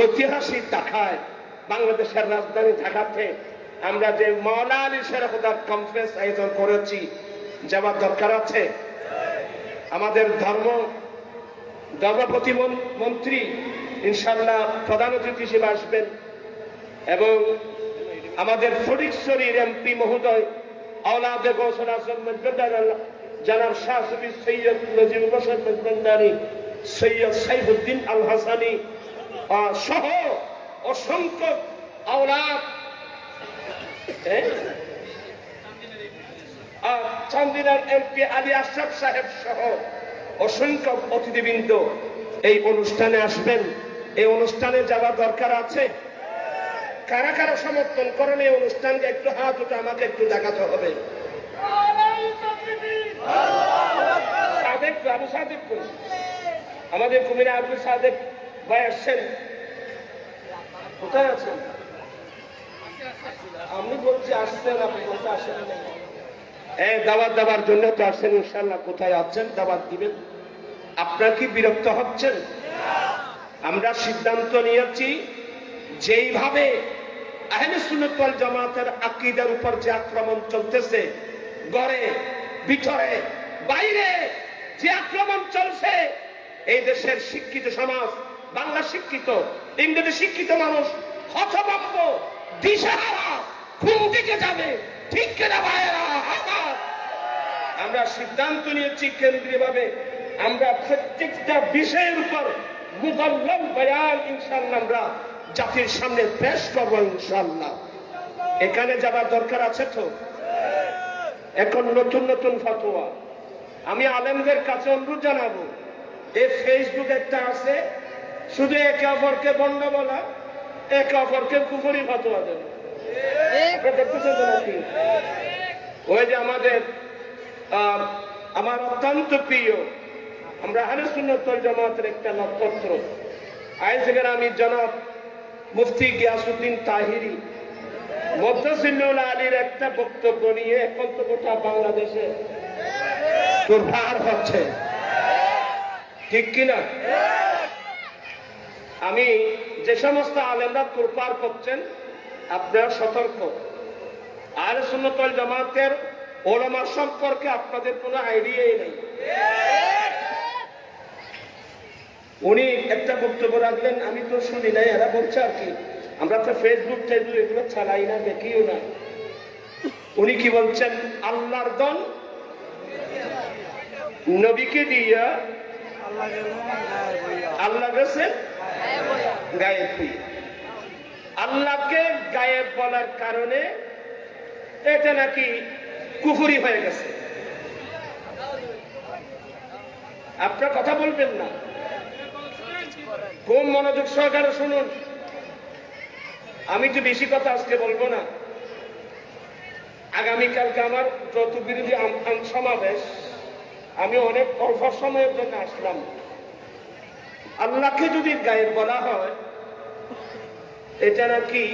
ঐতিহাসিক ঢাকায়, বাংলাদেশের রাজধানী ঢাকাতে আমরা যে মাওলানা আলী শেরখুদার কনফারেন্স আয়োজন করেছি, যাওয়ার দরকার আছে। আমাদের ধর্ম প্রতিমন্ত্রী ইনশাআল্লাহ প্রধান অতিথি হিসেবে আসবেন এবং আমাদের ফটিকছড়ির এমপি মহোদয় আওলাদে গৌসুল আজম মেজবান্ডারি জনাব শাহ সুফি সৈয়দ নজিবুল বশর মেজবান্ডারি, সৈয়দ সাইফুদ্দিন আল হাসানি সহ অসংখ্য আওলাদ, চান্দিনার এমপি আলী আশরাফ সাহেব সহ অসংখ্য অতিথিবৃন্দ এই অনুষ্ঠানে আসবেন। এই অনুষ্ঠানে যাওয়ার দরকার আছে। কারা কারা সমর্থন করেন এই অনুষ্ঠানকে একটু হাত উঠে আমাকে একটু দেখাতে হবে। আবু সাদেক আমাদের কুমিরা আবু সাদেক ভাই আসছেন, কোথায় আছেন? আমি বলছি আসছেন, আপনি বলতে আসেন। দাওয়াত দেওয়ার জন্য তো আসছেন, ইনশাআল্লাহ কোথায় আছেন দাওয়াত দিবেন। আপনার কি বিরক্ত হচ্ছেন? আমরা সিদ্ধান্ত নিয়েছি যেইভাবে আহলে সুন্নাত ওয়াল জামাতের আকীদার উপর যে আক্রমণ চলতেছে, ঘরে ভিতরে বাইরে যে আক্রমণ চলছে, এই দেশের শিক্ষিত সমাজ, বাংলা শিক্ষিত, ইংরেজি শিক্ষিত মানুষ হতভম্ব, দিশাহারা, কোন দিকে যাবে, ঠিক কিনা ভাইয়েরা? আমরা সিদ্ধান্ত নিয়েছি কেন্দ্রীয়ভাবে আমরা প্রত্যেকটা বিষয়ের উপর মুফাল্লাল বয়ান ইনশাআল্লাহ আমরা জাতির সামনে পেশ করব ইনশাআল্লাহ। এখানে যাবার দরকার আছে তো। এখন নতুন নতুন ফতোয়া আমি আলেমদের কাছে অনুরোধ জানাবো, এই ফেসবুক একটা আছে, শুধু একে অপরকে বন্য বলা, একে অপরকে কুফরি ফতোয়া দেবে। দেখতেছেন তো নাকি? ওই যে আমার অত্যন্ত প্রিয়, আমরা আহলে সুন্নাত ওয়াল জামাতের একটা নক্ষত্র আইজগের আমি জনাব মুফতি গিয়াসউদ্দিন তাহিরি মুতাজিল্লুল আলীর একটা বক্তব্য নিয়ে এখন তো গোটা বাংলাদেশে দুর্ভার হচ্ছে, ঠিক কিনা? আমি যে সমস্ত আলেমরা তোরপার করছেন আপনারা সতর্ক। আহলে সুন্নাত ওয়াল জামাতের ওলামা সম্পর্কে আপনাদের কোনো আইডিয়াই নেই। উনি একটা বক্তব্য রাখলেন, আমি তো শুনি নাই, এরা বলছে আর কি, আমরা তো ফেসবুক এগুলো চালাই না, দেখিও না। উনি কি বলছেন? আল্লাহর দন নবীকে দিয়া আল্লাহ গেছে গায়েব হইয়া। আল্লাহকে গায়েব বলার কারণে এটা নাকি কুফরি হয়ে গেছে। আপনার কথা বলবেন না, খুব মনোযোগ সহকারে শুনুন। আমি তো বেশি কথা আজকে বলবো না। আগামীকালকে আমার যৌথ বিরোধী সমাবেশ, আমি অনেক অল্প সময়ের জন্য আসলাম। আল্লাহকে যদি গায়েব বলা হয়, এটা নাকি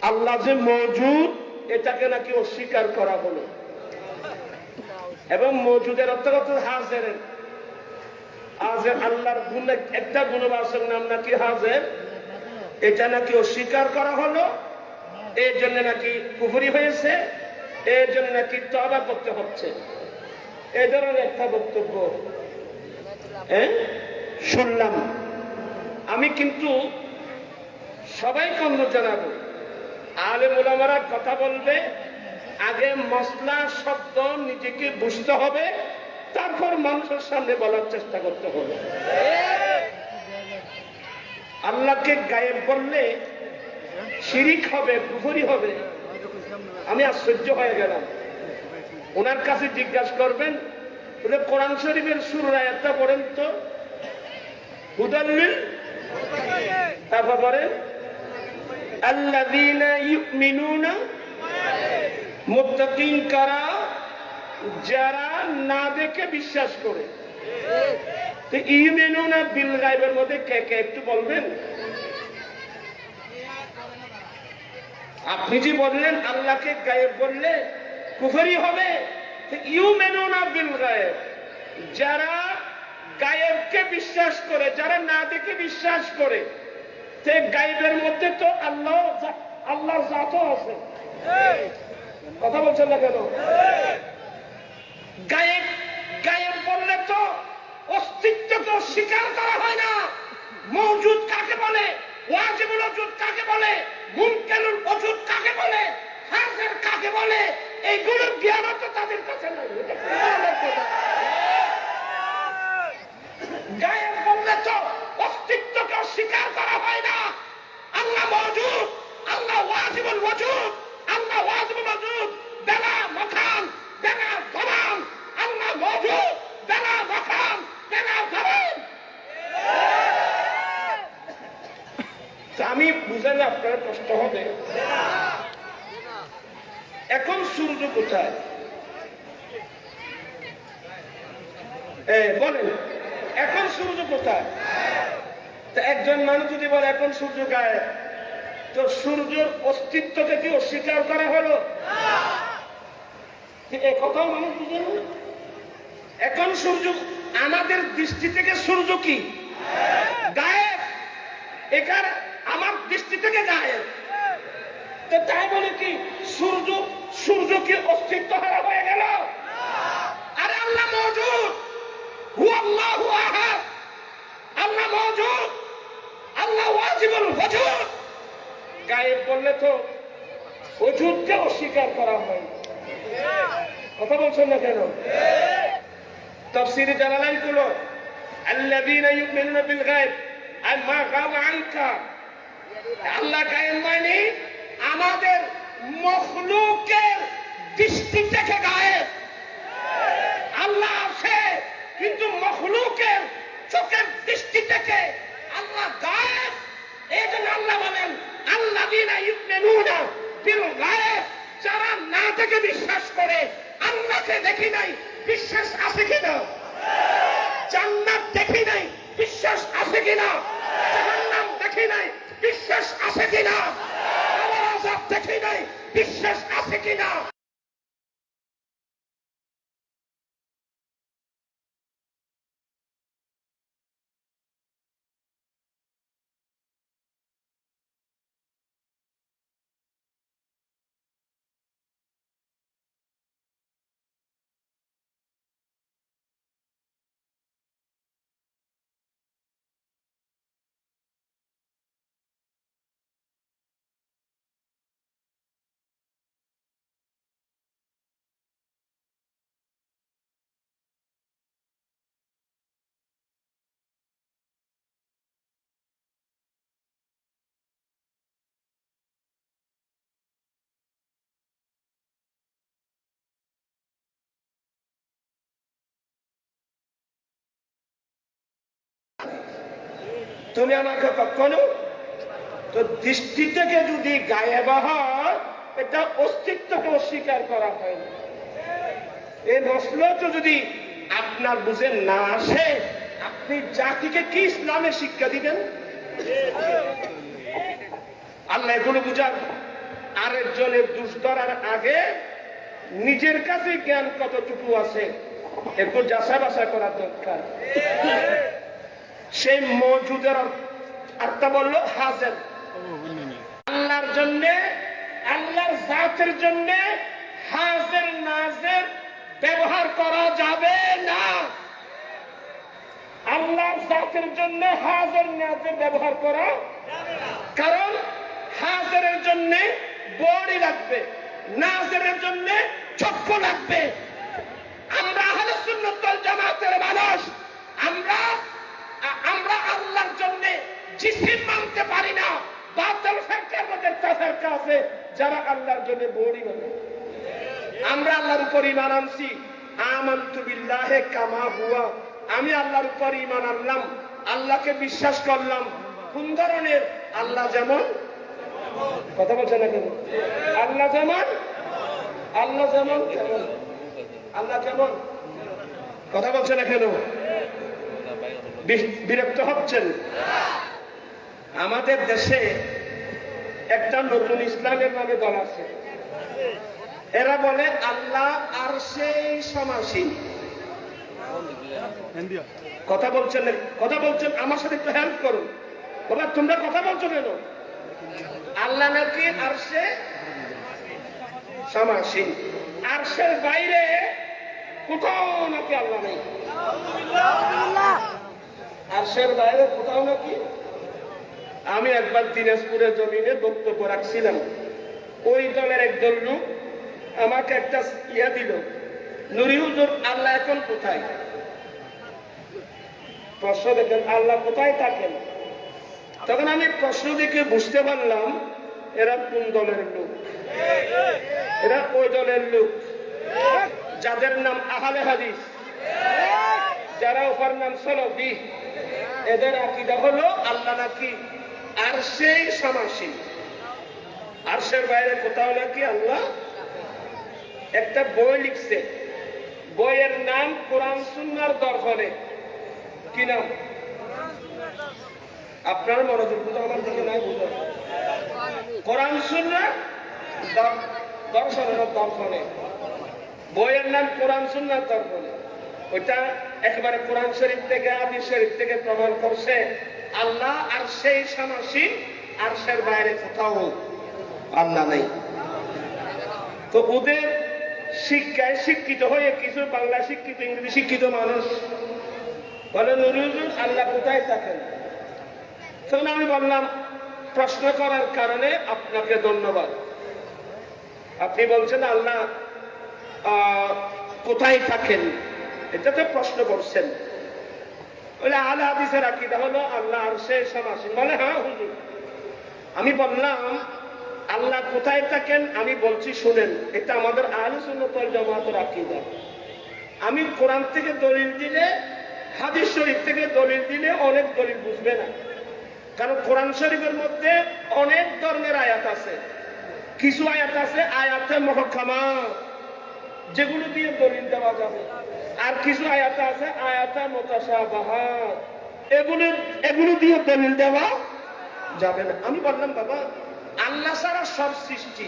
আল্লাহ যে মওজুদ এটাকে নাকি অস্বীকার করা হলো। এবং মওজুদের অর্থ হচ্ছে হাজির। হাজির আল্লাহর গুণ, একটা গুণবাচক নাম নাকি হাজির, এটা নাকি অস্বীকার করা হলো। এর জন্য নাকি কুফরি হয়েছে, এর জন্য নাকি তওবা করতে হচ্ছে। এই ধরনের একটা বক্তব্য শুনলাম। আমি কিন্তু সবাইকে অনুরোধ জানাবো, আলেম ওলামারা কথা বলবে, আগে মসলা শব্দ নিজেকে বুঝতে হবে, তারপর মানুষের সামনে বলার চেষ্টা করতে হবে। আল্লাহকে গায়েব বললে শিরিক হবে, কুফরি হবে। আমি আশ্চর্য হয়ে গেলাম। ওনার কাছে জিজ্ঞাসা করবেন, কোরআন শরীফের শুরুর আয়াতটা পড়েন তো, হুদাল্লিল, তারপর পড়েন আল্লাযীনা ইউমিনুনা, মুত্তাকিন কারা, যারা না দেখে বিশ্বাস করে। তো ইউমিনুনা বিল গায়বের মধ্যে কে কে একটু বলবেন? আপনি যে বললেন আল্লাহকে গায়েব বললে কুফরি হবে, তো ইউমিনুনা বিল গায়ব, যারা গায়েবকে বিশ্বাস করে, যারা না দেখে বিশ্বাস করে, সে গায়েবের মধ্যে তো আল্লাহর জাতও আছে। কথা বলছেন না কেন? গায়েব গায়েব বললে তো অস্তিত্বকে স্বীকার করা হয় না। মওজুদ কাকে বলে, ওয়াজিবুল ওজুদ কাকে বলে, মুমকিনুল ওজুদ কাকে বলে, হাজির কাকে বলে, এইগুলোর জ্ঞান তো তাদের কাছে নাই। গায়েব বললে তো অস্তিত্বকে স্বীকার করা হয় না। আল্লাহ মওজুদ, আল্লাহ ওয়াজিবুল ওজুদ, আল্লাহ ওয়াজিবুল ওজুদ বেলা মাকান বেলা জামান, আল্লাহ মওজুদ বেলা মাকান বেলা জামান। আমি বুঝালে আপনার কষ্ট হবে। এখন সূর্য কোথায় বলেন? এখন সূর্য কোথায়? একজন মানুষ যদি বলে এখন সূর্য গায়েব, তো সূর্যের অস্তিত্বকে কি অস্বীকার করা হলো? একথাও মানুষ বুঝে না। এখন সূর্য আমাদের দৃষ্টি থেকে সূর্য কি গায়েব, এখান আমার দৃষ্টি থেকে গায়েব। তো তাই বলে কি সূর্য কি অস্তিত্ব হারা হয়ে গেল? আরে আল্লাহ মওজুদ, হু আল্লাহু আহাদ, আল্লাহ মওজুদ, আল্লাহ ওয়াজিবুল ওজুদ। গায়েব বললে তো ওজুদকে অস্বীকার করা হয়। কথা বলছেন না কেন? তাফসীরে জালালাইন গুলো আল্লাযীনা ইউমিনুনা বিল গায়ব আই মা গাবা আনকা, আল্লাহ গায়েব মানে আমাদের মখলুকের দৃষ্টি থেকে গায়েব। আল্লাহ আছে কিন্তু মখলুকের চোখের দৃষ্টি থেকে আল্লাহ গায়েব। এই জন্য আল্লাহ বলেন আল্লাযীনা ইউমিনুনা বিল গায়ব, যারা না দেখে বিশ্বাস করে। আল্লাহকে দেখি নাই, বিশ্বাস আছে কিনা? জান্নাত দেখি নাই, বিশ্বাস আছে কিনা? জাহান্নাম দেখি নাই, বিশ্বাস আছে কিনা? আযাব দেখি নাই, বিশ্বাস আছে কিনা? তুমি আমাকে কখনো, তো দৃষ্টি থেকে যদি গায়েবা হয় এটা অস্তিত্বকে অস্বীকার করা হয় না। এই মশলা তো যদি আপনার বুঝে না আসে, আপনি জাতিকে কি ইসলামের শিক্ষা দিবেন? আল্লাহ এগুলো বুঝান। আরেকজনের দোষ ধরার আগে নিজের কাছে জ্ঞান কতটুকু আছে একটু যাচাই বাছাই করা দরকার। সেই মওজুদের অর্থ বলল হাজির। আল্লাহর জন্য, আল্লাহর জাতের জন্য হাজির নাজির ব্যবহার করা যাবে না। আল্লাহর জাতের জন্য হাজির নাজির ব্যবহার করা, কারণ হাজিরের জন্য বড়ি লাগবে, নাজিরের জন্য চক্ষু লাগবে। আমরা আহলে সুন্নাত ওয়াল জামাতের মানুষ, আমরা আল্লাহর জন্য জিসিম মানতে পারি না। বাতিল ফিরকার মধ্যে ফিরকা আছে যারা আল্লাহর জন্য বড়ি মানে। আমরা আল্লাহর উপর ঈমান আনছি, আমানতু বিল্লাহি কামা হুয়া, আমি আল্লাহর উপর ঈমান আনলাম, আল্লাহকে বিশ্বাস করলাম। কোন ধরনের? আল্লাহ যেমন, কথা বলছেন না কেন? আল্লাহ যেমন, আল্লাহ যেমন, আল্লাহ যেমন, কথা বলছেন না কেন? বিরক্ত হচ্ছেন? আমাদের দেশে একটা নতুন ইসলামের নামে দল আছে, এরা বলে আল্লাহ আরশে সমাসীন। কথা বলছেন, কথা বলছেন, আমার সাথে একটু হেল্প করুন। বাবা তোমরা কথা বলছো কেন? আল্লাহ নাকি আরশে সমাসীন, আরশের বাইরে কোথাও নাকি আল্লাহ নেই, আরশের বাইরে কোথাও নাকি। আমি একবার দিনাজপুরের জমিনে বক্তব্য রাখছিলাম, ওই দলের একদল লোক আমাকে একটা ইয়া দিল, নুরি হুজুর আল্লাহ এখন কোথায়? প্রশ্ন দেখেন, আল্লাহ কোথায় থাকেন? তখন আমি প্রশ্ন দেখে বুঝতে পারলাম এরা কোন দলের লোক। এরা ওই দলের লোক যাদের নাম আহলে হাদিস, যারা ওপার নাম সলফি। এদের আকীদা হলো আল্লাহ নাকি আরশেই সমাসীন, আরশের বাইরে কোথাও নাকি আল্লাহ। একটা বই লিখছে, বইয়ের নাম কোরআন সুন্নাহর দর্শনে। কি নাম? আপনার মনোযোগ বুঝো, আমার দিকে নাই বুঝো। কোরআন সুন্নাহ দর্শনে, বইয়ের নাম কোরআন সুন্নাহ দর্শনে। ওইটা একেবারে কোরআন শরীফ থেকে, হাদিস শরীফ থেকে প্রমাণ করছে আল্লাহ আরশেই সমাসীন, আরশের বাইরে কোথাও আল্লাহ নেই। তো ওদের শিক্ষায় শিক্ষিত হয়ে কিছু বাংলা শিক্ষিত, ইংরেজি শিক্ষিত মানুষ বলে নুরুল আল্লাহ কোথায় থাকেন? তখন আমি বললাম, প্রশ্ন করার কারণে আপনাকে ধন্যবাদ। আপনি বলছেন আল্লাহ কোথায় থাকেন, এটা তো প্রশ্ন করছেন। বলে আহলে হাদিসের আকীদা হলো আল্লাহ আরশে সমাসীন। বলে হ্যাঁ হুজুর। আমি বললাম আল্লাহ কোথায় থাকেন? আমি বলছি শুনেন, এটা আমাদের আহলে সুন্নাত ওয়াল জামাতের আকীদা। আমি কোরআন থেকে দলিল দিলে, হাদিস শরীফ থেকে দলিল দিলে অনেক দলিল বুঝবে না, কারণ কোরআন শরীফের মধ্যে অনেক ধরনের আয়াত আছে। কিছু আয়াত আছে আয়াতে মুহকামা, যেগুলো দিয়ে দলিল দেওয়া যাবে, আর কিছু আয়াত আছে আয়াতে মুতাশাবাহাত, এগুলো দিয়ে দলিল দেওয়া যাবে না। আমি বললাম বাবা আল্লাহ ছাড়া সব সৃষ্টি,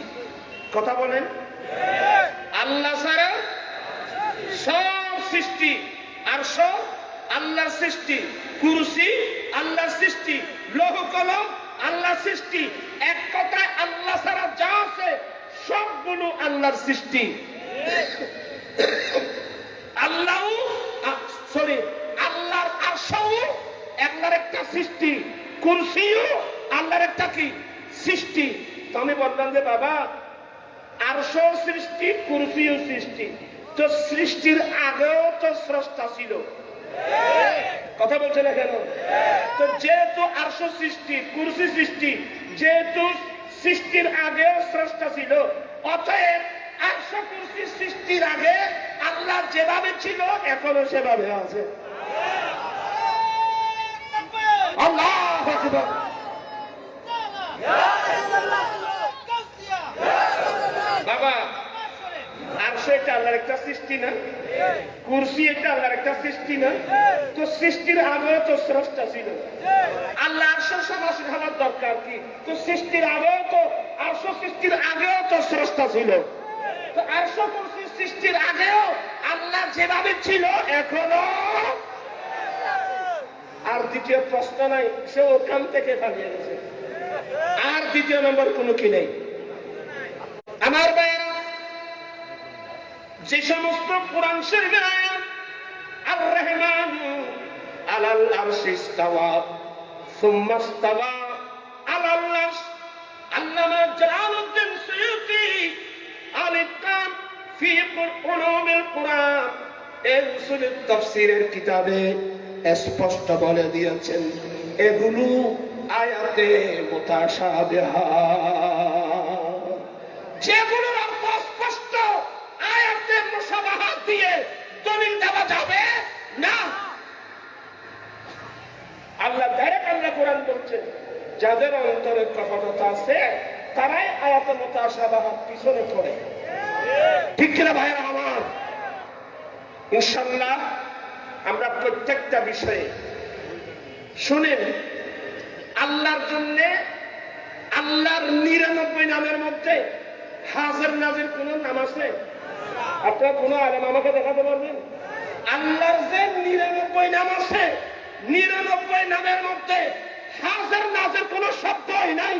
কথা বলেন, আল্লাহ ছাড়া সব সৃষ্টি, আর সব আল্লাহর সৃষ্টি, কুরসি আল্লাহর সৃষ্টি, লৌহ কলম আল্লাহর সৃষ্টি। এক কথায় আল্লাহ ছাড়া যা আছে সবগুলো আল্লাহর সৃষ্টি। আল্লাহ সরি, আল্লাহর আরশও আল্লাহর একটা সৃষ্টি, কুরসিও আল্লাহর একটা কি সৃষ্টি। তো আমি বললাম যে বাবা আরশও সৃষ্টি, কুরসিও সৃষ্টি, তো সৃষ্টির আগেও তো স্রষ্টা ছিল, কথা বলছে না কেন? তো যেহেতু আরশ সৃষ্টি, কুরসি সৃষ্টি, যেহেতু সৃষ্টির আগেও স্রষ্টা ছিল, অতএব আরশ কুরসি সৃষ্টির আগে আল্লাহ যেভাবে ছিল এখনো সেভাবে আছে। আল্লাহু আকবার। বাবা আরশ এটা আল্লাহর একটা সৃষ্টি না? কুরসি এটা আল্লাহর একটা সৃষ্টি না? তো সৃষ্টির আগেও তো স্রষ্টা ছিল। আল্লাহ আরশের সমাসীন হওয়ার দরকার কি? তো সৃষ্টির আগেও তো আরশ সৃষ্টির আগেও তো স্রষ্টা ছিল। তো আরশ কুরসি সৃষ্টির আগেও আল্লাহ যেভাবে ছিল এখনো। আর দ্বিতীয় প্রশ্ন নাই, সে ওখান থেকে পালিয়ে গেছে। আর দ্বিতীয় নম্বর কোনো কি নেই। আমার ভাইয়েরা, যে সমস্ত কোরআন শরীফের আয়াত আর রহমান আলাল আরশি ইস্তাওয়া সুম্মা ইস্তাওয়া আলাল আরশ, আল্লামা জালালউদ্দিন সুয়ুতী আল-ইতকান ফি উলুমিল কুরআন এর উসুলুত তাফসীরের কিতাবে স্পষ্ট বলে দিয়েছেন এগুলো আয়াতে মুতাশাবিহা, যেগুলোর অর্থ স্পষ্ট আয়াতে মুশাবাহাত দিয়ে দলিল দেওয়া যাবে না। আল্লাহ ডাইরেক্ট আল্লাহ কোরআন বলছেন যাদের অন্তরে কপটতা আছে তারাই আয়াতে মুতাশাবাহাত পিছনে পড়ে। ঠিক কিনা ভাইরা আমার? ইনশাআল্লাহ আমরা প্রত্যেকটা বিষয়ে শুনেন, আল্লাহর জন্য আল্লাহর 99 নামের মধ্যে হাজির নাজির কোন নাম আছে? আপনারা কোন আলেম আমাকে দেখাতে পারবেন? আল্লাহর যে 99 নাম আছে, 99 নামের মধ্যে হাজির নাজির কোন শব্দই নাই।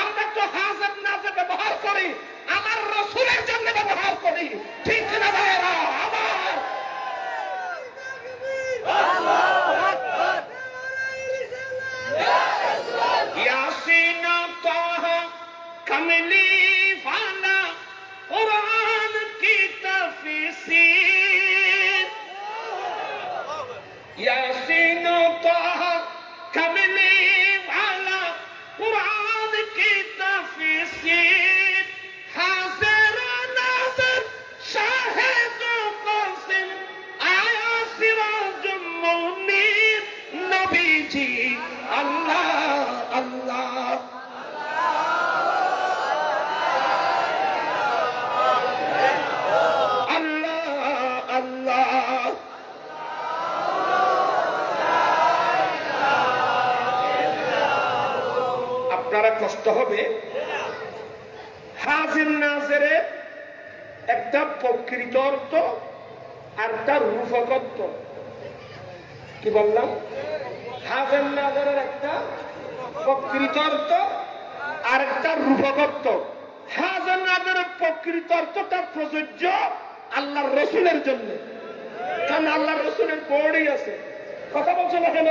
আমরা তো হাজির নাজির ব্যবহার করি আমার রাসূলের জন্য ব্যবহার করি। ঠিক না ভাইরা আমার? ইয়াসিন তাহা কামলি ফালা কুরআন কি তাফসীর, ইয়াসিন তাহা কামলি ফালা কুরআন কি তাফসীর, হাজির নাজির শাহিদ কাসিম আয়া সিরাজুল মুনীর নবীজি আল্লাহ আল্লাহ। আপনারা কষ্ট হবে, হাজির নাজিরের একটা প্রকৃত অর্থ আর তার রূপক অর্থ। কি বললাম? হাজির নাজিরের একটা প্রকৃত অর্থ আর একটা রূপক অর্থ। হাজির নাজিরের প্রকৃত অর্থটা প্রযোজ্য আল্লাহর রসুলের জন্য, কারণ আল্লাহর রসুলের বডি আছে। কথা বলছে না কেন?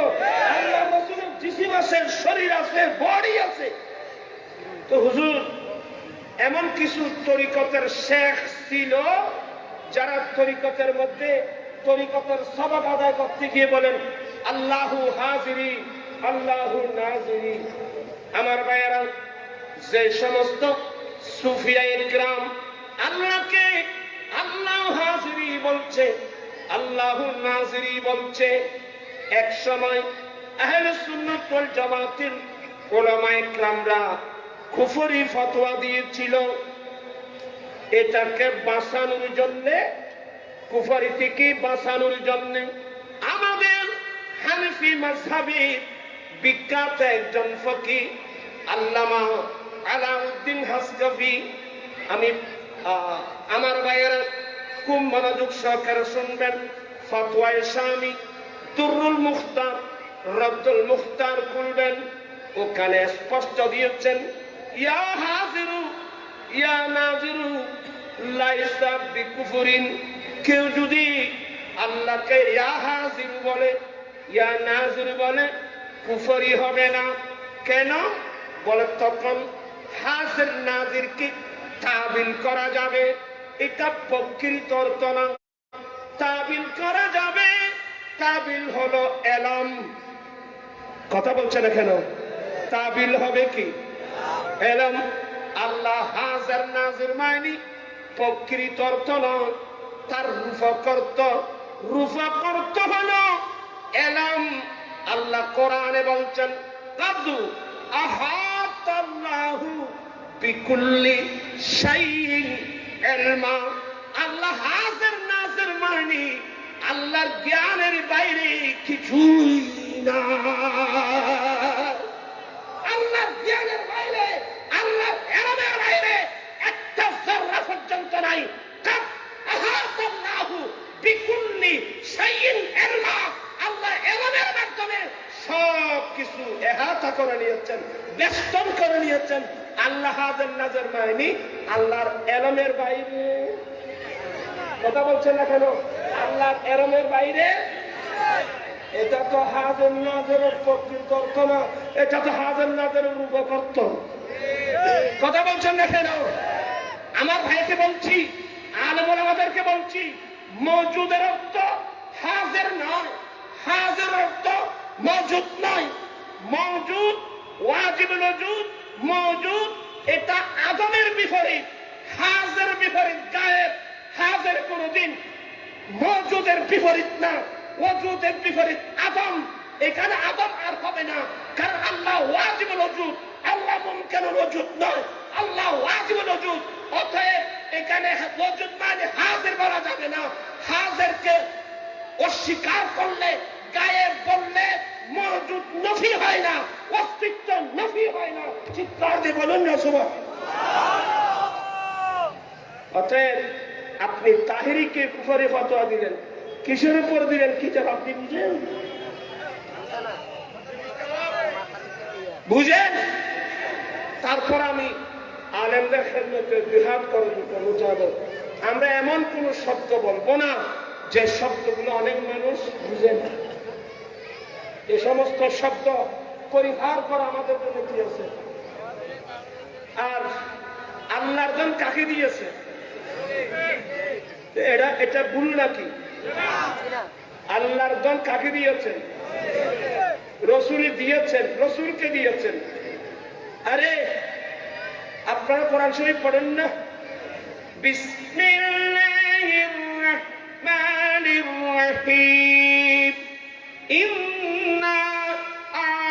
আল্লাহর রসুলের জিসিম আছে, শরীর আছে, বডি আছে। তো হুজুর এমন কিছু তরিকতের শেখ ছিল যারা তরিকতের মধ্যে তরিকতের সবাব আদায় করতে গিয়ে বলেন আল্লাহু হাজিরি আল্লাহু নাজিরি। আমার ভাইয়েরা, যে সমস্ত সুফিয়ায়ে কিরাম আল্লাহকে আল্লাহ হাজিরি বলছে, আল্লাহু নাজিরি বলছে, এক সময় আহলে সুন্নাত ওয়াল জামাতের উলামায়ে কিরামরা কুফরি ফতোয়া দিয়েছিল। এটাকে বাঁচানোর জন্য, কুফরি থেকে বাঁচানোর জন্য আমাদের হানাফি মাযহাবের বিখ্যাত একজন ফকিহ আল্লামা আলাউদ্দিন হাসকাফি, আমি আমার ভাইয়েরা খুব মনোযোগ সহকারে শুনবেন, ফতোয়ায়ে শামি দুররুল মুখতার রদ্দুল মুখতার খুলবেন, ওখানে স্পষ্ট দিয়েছেন ইয়া হাজিরু ইয়া নাজিরু লাইসা বিকুফরিন। কেউ যদি আল্লাহকে ইয়া হাজির বলে, ইয়া নাজির বলে, কুফরি হবে না। কেন বলে? তখন হাজির নাজিরকে তাবিল করা যাবে, এটা প্রকৃত অর্থ না। তাবিল করা যাবে, তাবিল হলো এলম। কথা বলছে না কেন? তাবিল হবে কি? এলম। আল্লাহ হাজির নাজির মানে প্রকৃত অর্থ নয়, তার রূপক অর্থ। রূপক অর্থ হলো এলম। আল্লাহ কোরআনে বলছেন কাদু আহাতাল্লাহু বিকুল্লি শাইইন ইলমা। আল্লাহ হাজির নাজির মানে আল্লাহর জ্ঞানের বাইরে কিছুই না। আল্লাহর জ্ঞানের বাইরে, আল্লাহর ইলমের বাইরে একটা যররা পর্যন্ত নাই। কাদ আহাতাল্লাহু বিকুল্লি শাইইন ইলমা। আল্লাহ ইলমের মাধ্যমে সব কিছু এহাতা করে নিয়েছেন, বেষ্টন করে নিয়েছেন। আল্লাহ হাজির নাজির মানে আল্লাহর ইলমের বাইরে। কথা বলছেন না কেন? আল্লাহর ইলমের বাইরে। এটা তো হাজির নাজিরের প্রকৃত অর্থ না, এটা তো হাজির নাজিরের রূপক অর্থ। কথা বলছেন না কেন? আমার ভাইকে বলছি, আলেম ওলামাদেরকে বলছি, মওজুদের অর্থ হাজির নয়, হাজির অর্থ মওজুদ নয়। মওজুদ ওয়াজিবুল ওজুদ, মওজুদ এটা আদমের বিপরীত, হাজির বিপরীত গায়েব। হাজির কোনদিন মওজুদের বিপরীত না, ওজুদের বিপরীত আদম। এখানে আদম আর হবে না, কারণ আল্লাহ ওয়াজিবুল ওজুদ, আল্লাহ মুমকিনুল ওজুদ নয়, আল্লাহ ওয়াজিবুল ওজুদ। অতএব এখানে ওজুদ মানে হাজির বলা যাবে না। হাজিরকে অস্বীকার করলে, গায়েব বললে মওজুদ নফি হয় না, অস্তিত্ব নফি হয় না। চিৎকার দিয়ে বলুন না সুবহানাল্লাহ। অতএব আপনি তাহেরিকে উপরে ফতোয়া দিলেন, কিসের উপর দিলেন? কি জবাব আপনি বুঝেন? বুঝেন? তারপর আমি আলেমদের খেদমতে জিহাদ করার মুজাহিদ, আমরা এমন কোন শব্দ বলবো না যে শব্দগুলো অনেক মানুষ বুঝে না। এই সমস্ত শব্দ পরিহার করা আমাদের জন্য কি আছে? আর আল্লাহর জন কাকে দিয়েছে? এটা ভুল নাকি? আল্লাহর জন কাকে দিয়েছেন? রসুল দিয়েছেন, রসুলকে দিয়েছেন। আরে আপনারা কোরআন শরীফ পড়েন না? বিসমিল্লাহির রাহমানির রাহিম, ইন্না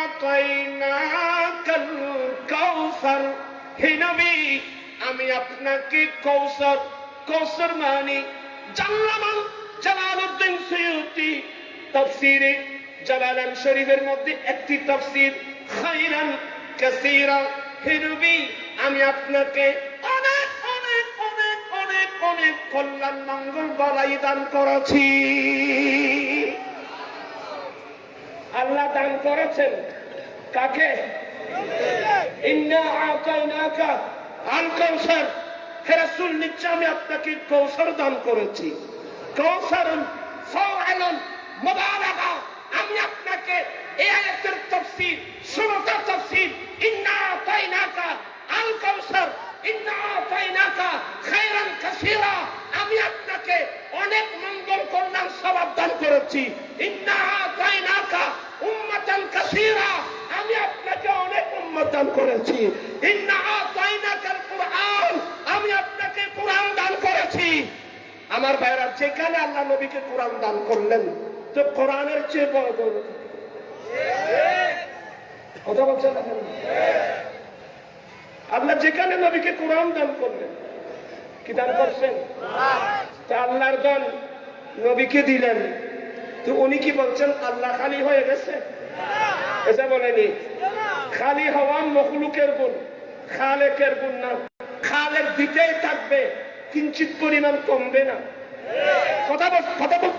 আতাইনাকাল কাউসার। হে নবী, আমি আপনাকে কৌসর, কৌসর মানে জাল্লামান জালালউদ্দিন সুয়ুতি তাফসীরে জালালান শরীফের মধ্যে একটি তাফসীর খায়রান কাসীরা। হে নবী, আমি আপনাকে অনেক অনেক অনেক অনেক অনেক কল্যাণ মঙ্গল বালাই দান করেছি। আল্লাহ দান করেছেন কাকে? ইন্না আতাইনাকা আল কাউসার। হে রাসূল, নিশ্চয় আমি আপনাকে কৌসর দান করেছি। কৌসারুন ফাওয়ালুন মুবালাগা। আমি আপনাকে এই আয়াতের তাফসীর, সূরাটা তাফসীর, ইন্না আতাইনাকা আল কাউসার, ইন্না আতাইনাকা খায়রান কাসীরা। আমি আপনাকে অনেক মঙ্গল কল্যাণ সওয়াব দান করেছি। ইন্না আতাইনাকা উম্মাতান কাসীরা। আমি আপনাকে অনেক উম্মত দান করেছি। ইন্না আতাইনাকাল কুরআন। আমি আপনাকে কুরআন দান করেছি। আমার ভাইরা, যেখানে আল্লাহ নবীকে কোরআন দান করলেন, তো কোরআনের চেয়ে বড় বড় কথা বলছেন না কেন? আল্লাহ যেখানে নবীকে কোরআন দান করলেন, কি দান করছেন? তা আল্লাহর দান নবীকে দিলেন, তো উনি কি বলছেন? আল্লাহ খালি হয়ে গেছে? এটা বলেনি। খালি হওয়া মখলুকের গুণ, খালেকের গুণ না। খালেক দিতেই থাকবে, কিঞ্চিত পরিমাণ কমবে না। কথা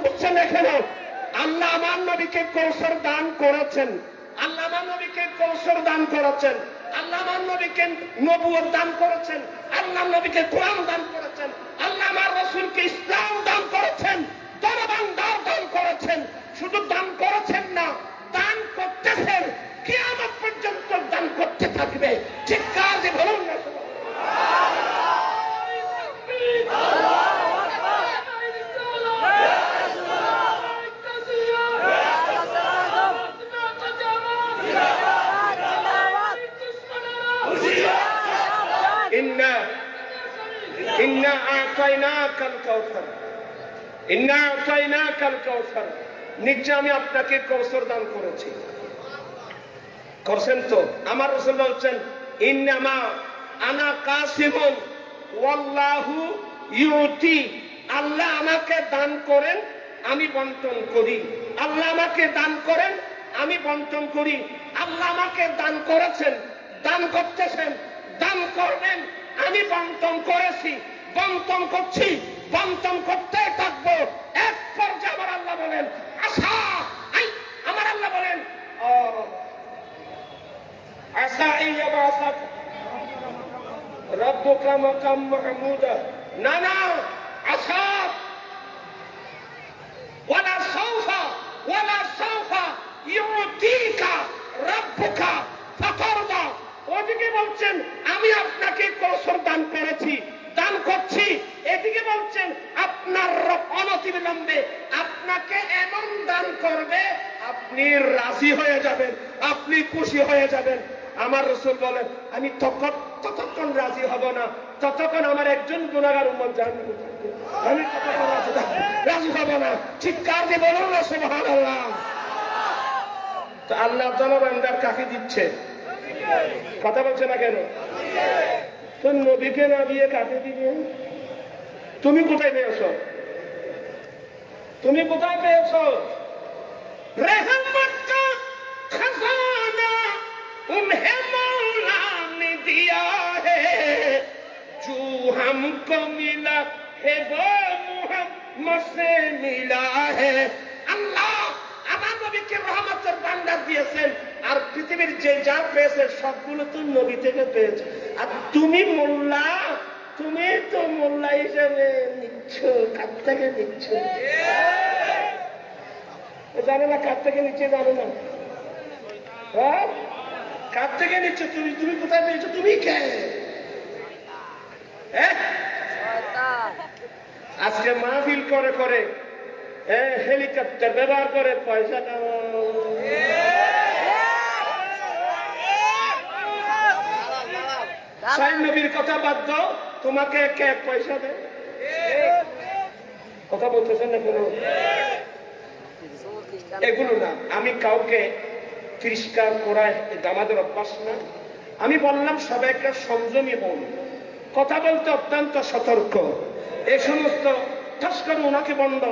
বুঝছেন এখানে? আল্লাহ আমার নবীকে কৌশল দান করেছেন, আল্লাহ আমার নবীকে কৌশল দান করেছেন, আল্লাহ আমার নবীকে নবুয়ত দান করেছেন, আল্লাহ নবীকে কোরআন দান করেছেন, আল্লাহ আমার রাসূলকে ইসলাম দান করেছেন, ধনভাণ্ডার দান করেছেন। শুধু দান করেছেন না, দান করতেছেন, কিয়ামত পর্যন্ত দান করতে থাকবে। চিৎকার দিয়ে বলুন না ইন্না আতাইনাকাল কাউসার, ইন্না আতাইনাকাল কাউসার। নিশ্চয় আমি আপনাকে কৌসর দান করেছি। করছেন তো? আমার রাসূল বলছেন ইন্নামা আনা কাসিমুন ওয়াল্লাহু ইউতি, আল্লাহ আমাকে দান করেন, আমি বন্টন করি। আল্লাহ আমাকে দান করেন, আমি বন্টন করি। আল্লাহ আমাকে দান করেছেন, দান করতেছেন, দান করবেন, আমি বন্টন করেছি, বন্টন করছি, বন্টন করতে থাকবো। এক পর্যায়ে আমার আল্লাহ বলেন আশা, আমার আল্লাহ বলেন আশা ইয়াবাসাক রাব্বুকা মাকাম মাহমুদা, না না, আশা ওয়ালা সাউফা ইউতিকা রাব্বুকা ফাতারদা। ওদিকে বলছেন আমি আপনাকে কৌশল দান করেছি, দান করছি, এদিকে বলছেন আপনার রব অনতিবিলম্বে আপনাকে এমন দান করবে আপনি রাজি হয়ে যাবেন, আপনি খুশি হয়ে যাবেন। আমার রাসূল বলেন আমি ততক্ষণ রাজি হব না ততক্ষণ আমার একজন গুনাহগার উম্মত জাহান্নামে থাকবে, আমি ততক্ষণ রাজি হব না। চিৎকার দিয়ে বলুন না সুবহানাল্লাহ। তো আল্লাহ তাআলা বান্দার কাকে দিচ্ছে? কথা বলছে না কেন? তো নবীকে না দিয়ে কাকে দিবেন? তুমি কোথায় পেয়েছো? তুমি কোথায় পেয়েছো? रहमत का खजाना उन्हें मौला ने दिया है, जो हमको मिला है वो मुहम्मद से मिला है। আল্লাহ আমার নবীকে রহমতের ভান্ডার দিয়েছেন, আর পৃথিবীর যে যা পেয়েছে সবগুলো তো নবী থেকে পেয়েছে। আর তুমি মোল্লা, তুমি তো মোল্লা হিসেবে নিচ্ছ, কার থেকে নিচ্ছ? জানে না কার থেকে নিচ্ছে, জানো না? হ্যাঁ, কার থেকে নিচ্ছ তুমি? তুমি কোথায় পেয়েছো? তুমি কে? আজকে মাহফিল করে করে হেলিকপ্টার ব্যবহার করে পয়সা নবীর কথা বাদ দাও, তোমাকে কে পয়সা দেয়? কথা বলতেছেন না কোনো? এগুলো না, আমি কাউকে তিরস্কার করায় আমাদের অভ্যাস না। আমি বললাম সবাইকে সংযমী হন, কথা বলতে অত্যন্ত সতর্ক। এই সমস্ত ঠাস করে ওনাকে বন্ধ,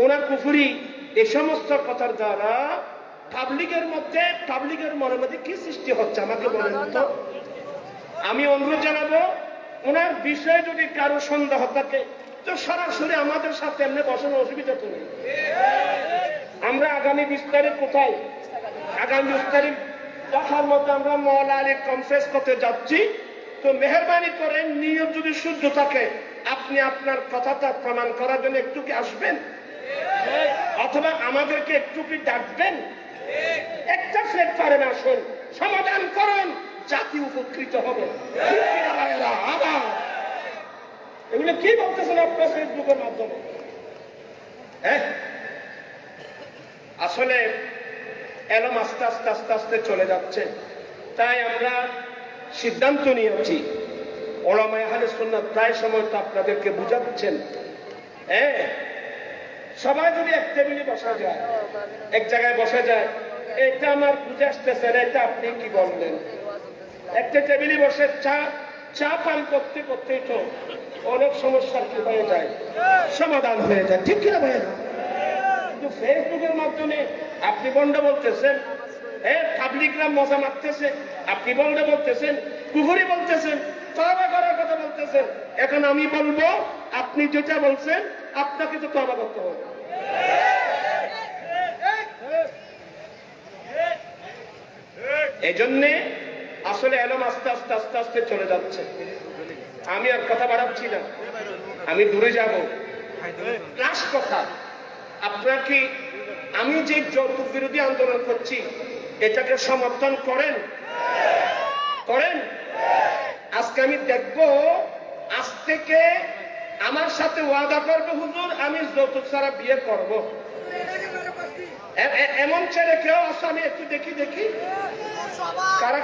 ওনার কুফুরি, এই সমস্ত কথার দ্বারা পাবলিকের মনের মধ্যে কি সৃষ্টি হচ্ছে আমাকে বলেন তো। আমি অনুরোধ জানাবো, ওনার বিষয়ে যদি কারো সন্দেহ থাকে তো সরাসরি আমাদের সাথে এমনি বসানোর অসুবিধা তো নেই। আমরা আগামী 20 তারিখ কোথায়? আগামী 20 তারিখ দেখার মতো আমরা মওলা আলী কনফারেন্স করতে যাচ্ছি। তো মেহরবানি করে নিয়ত যদি শুদ্ধ থাকে আপনি আপনার কথাটা প্রমাণ করার জন্য একটু কি আসবেন, অথবা আমাদেরকে একটু কি ডাকবেন? একটা প্ল্যাটফর্মে আসুন, সমাধান করুন, জাতি উপকৃত হবে। এগুলো কি বলতেছেন আপনার ফেসবুকের মাধ্যমে? আসলে এলম আস্তে আস্তে আস্তে আস্তে চলে যাচ্ছে। তাই আমরা সিদ্ধান্ত নিয়েছি, উলামায়ে আহলে সুন্নাত প্রায় সময় তো আপনাদেরকে বুঝাচ্ছেন, সবাই যদি এক টেবিলে বসা যায়, এক জায়গায় বসা যায়, এটা আমার বুঝে আসতেছে না, এটা আপনি কি বললেন? একটা টেবিলে বসে চা পান করতে করতেই তো অনেক সমস্যার কি হয়ে যায়, সমাধান হয়ে যায়, ঠিক কিনা ভাই? কিন্তু ফেসবুকের মাধ্যমে আপনি বন্ধ বলতেছেন, পাবলিকরা মজা মারতেছে, আপনি বন্ধ বলতেছেন, কুফরি বলতেছেন, তওবা করার কথা বলতেছেন। এখন আমি বলবো, আপনি যেটা বলছেন আপনাকে তো তওবা করতে হবে। এই জন্যে আসলে এলম আস্তে আস্তে আস্তে আস্তে চলে যাচ্ছে। আমি আর কথা বাড়াচ্ছি না, আমি দূরে যাব। লাস্ট কথা, আপনার কি আমি যে যৌতুক বিরোধী আন্দোলন করছি এটাকে সমর্থন করেন? করেন? আজকে আমি দেখব, আজ থেকে আমার সাথে ওয়াদা করবে হুজুর আমি যৌতুক ছাড়া বিয়ে করব। এমন ছেলে কেউ আছে? আমি একটু দেখি কারা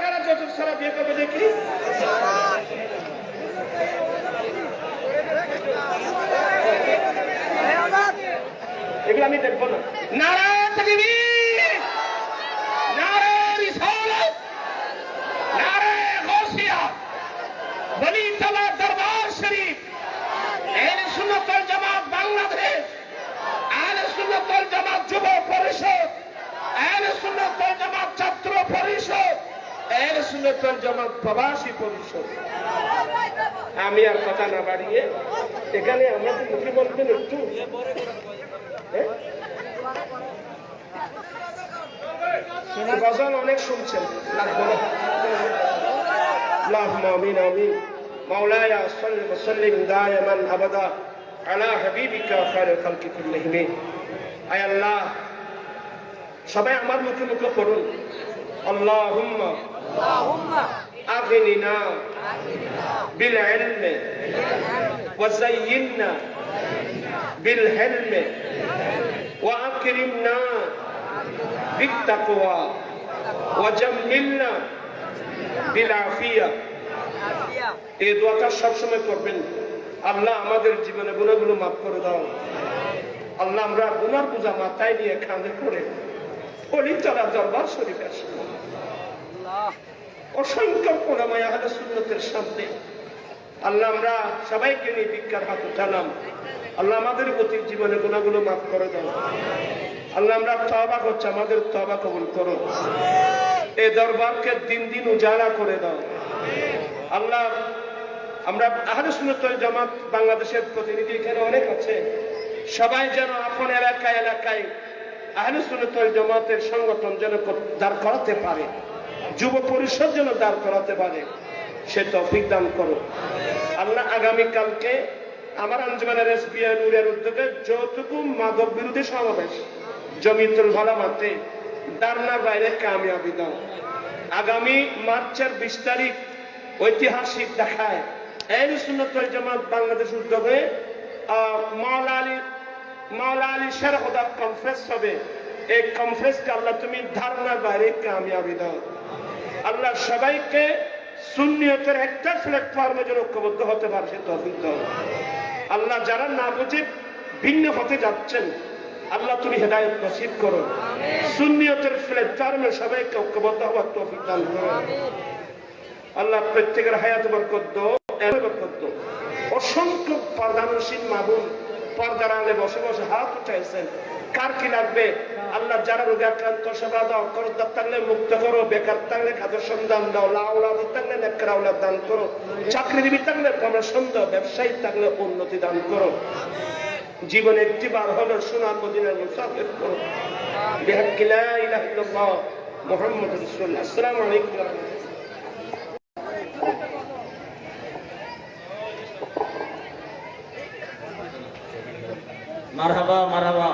কারা যৌতুক ছাড়া বিয়ে করবে দেখি। এগুলো আমি দেখবো না। নারায়ে তাকবীর, নারায়ে তাআলা দরবার শরীফ, আহলে সুন্নাত ওয়াল জামাত বাংলাদেশ, আহলে সুন্নাত ওয়াল জামাত যুব পরিষদ, আহলে সুন্নাত ওয়াল জামাত ছাত্র পরিষদ, আহলে সুন্নাত ওয়াল জামাত প্রবাসী পরিষদ। আমি আর কথা না বাড়িয়ে এখানে আমরা তো মুখে বলবেন একটু, গজল অনেক শুনছেন, আল্লাহুম্মা আমিন আমিন। মাওলায়া সাল্লি ওয়া সাল্লিম দায়মান আবাদা আলা হাবিবিকা খায়রুল খালকি কুল্লিহিম। আয় আল্লাহ, সবাই আমার মুখে মুখে পড়ুন, আল্লাহুম্মা আগনিনা বিল ইলমি ওয়া যায়্যিননা বিল হিলমি ওয়া আকরিমনা বিত তাকওয়া ওয়া জাম্মিলনা বিল আফিয়া। এই দোয়াটা সবসময় করবেন, আল্লাহ আমাদের জীবনে গুনাহগুলো মাফ করে দাও। আল্লাহ আমরা গুনার বোঝা মাথায় নিয়ে কাঁধে করে পবিত্র দরবার শরীফে আসি। অসংখ্য ওলামায়ে আহলে সুন্নাতের সামনে আল্লাহ আমরা সবাইকে নিয়ে ভিক্ষার হাত উঠালাম। আল্লাহ আমাদের অতীত জীবনে গুনাহগুলো মাফ করে দাও। আল্লাহ আমরা তওবা করছি, আমাদের তওবা কবুল করো। এই দরবারকে দিন দিন উজালা করে দাও। আল্লাহ আমরা আহলে সুন্নাত ওয়াল জামাত বাংলাদেশের প্রতিনিধি এখানে অনেক আছে, সবাই যেন আপন এলাকায় এলাকায় আহলে সুন্নাত ওয়াল জামাতের সংগঠন যেন দাঁড় করাতে পারে, যুব পরিষদ যেন দাঁড় করাতে পারে, সে তৌফিক দান করো। আল্লাহ আগামীকালকে আমার আঞ্জুমানের এসবিআই নূরের উদ্যোগে যতটুকু মাদক বিরোধী সমাবেশ জমিয়তুল উলামাতে দারনার বাইরে কামিয়াবি দাও। আগামী মার্চের 20 তারিখ ঐতিহাসিক দেখায় আহলে সুন্নাত ওয়াল জামাত বাংলাদেশ উদ্যোগে মাওলা আলী শেরখুদা কনফারেন্স হবে। এই কনফারেন্সকে আল্লাহ তুমি ধারণার বাইরে কামিয়াবি দাও। আল্লাহ সবাইকে সুন্নিয়তের একটা প্ল্যাটফর্মে যেন ঐক্যবদ্ধ হতে পারে সে তৌফিক দাও। আল্লাহ যারা না বুঝে ভিন্ন পথে যাচ্ছেন, আল্লাহ তুমি হেদায়েত নসিব করো। সুন্নিয়তের প্ল্যাটফর্মে সবাইকে ঐক্যবদ্ধ হওয়ার তৌফিক দান করো। আল্লাহ প্রত্যেকের হায়াত বরকত দাও, বরকত দাও। অসংখ্য পর্দানসীন মাবুন পর্দার আলে বসে বসে হাত উঠাইছেন, কার কি লাগবে আল্লাহ যারা রোগে আক্রান্ত সেবা দাও, করদার থাকলে মুক্ত করো, বেকার থাকলে খাদ্য সন্ধান দাও, লাউলাদ থাকলে নেককার আওলাদ দান করো, চাকরিজীবী থাকলে প্রমোশন দাও, ব্যবসায়ী থাকলে উন্নতি দান করো। জীবনে একটিবার হলো সোনার মদিনার মুসাফির করো। বিহাক্কি লা ইলাহা ইল্লাল্লাহ মুহাম্মাদুর রাসূলুল্লাহ। আসসালামু আলাইকুম ওয়া রাহমাতুল্লাহ। মারহাবা মারহাবা।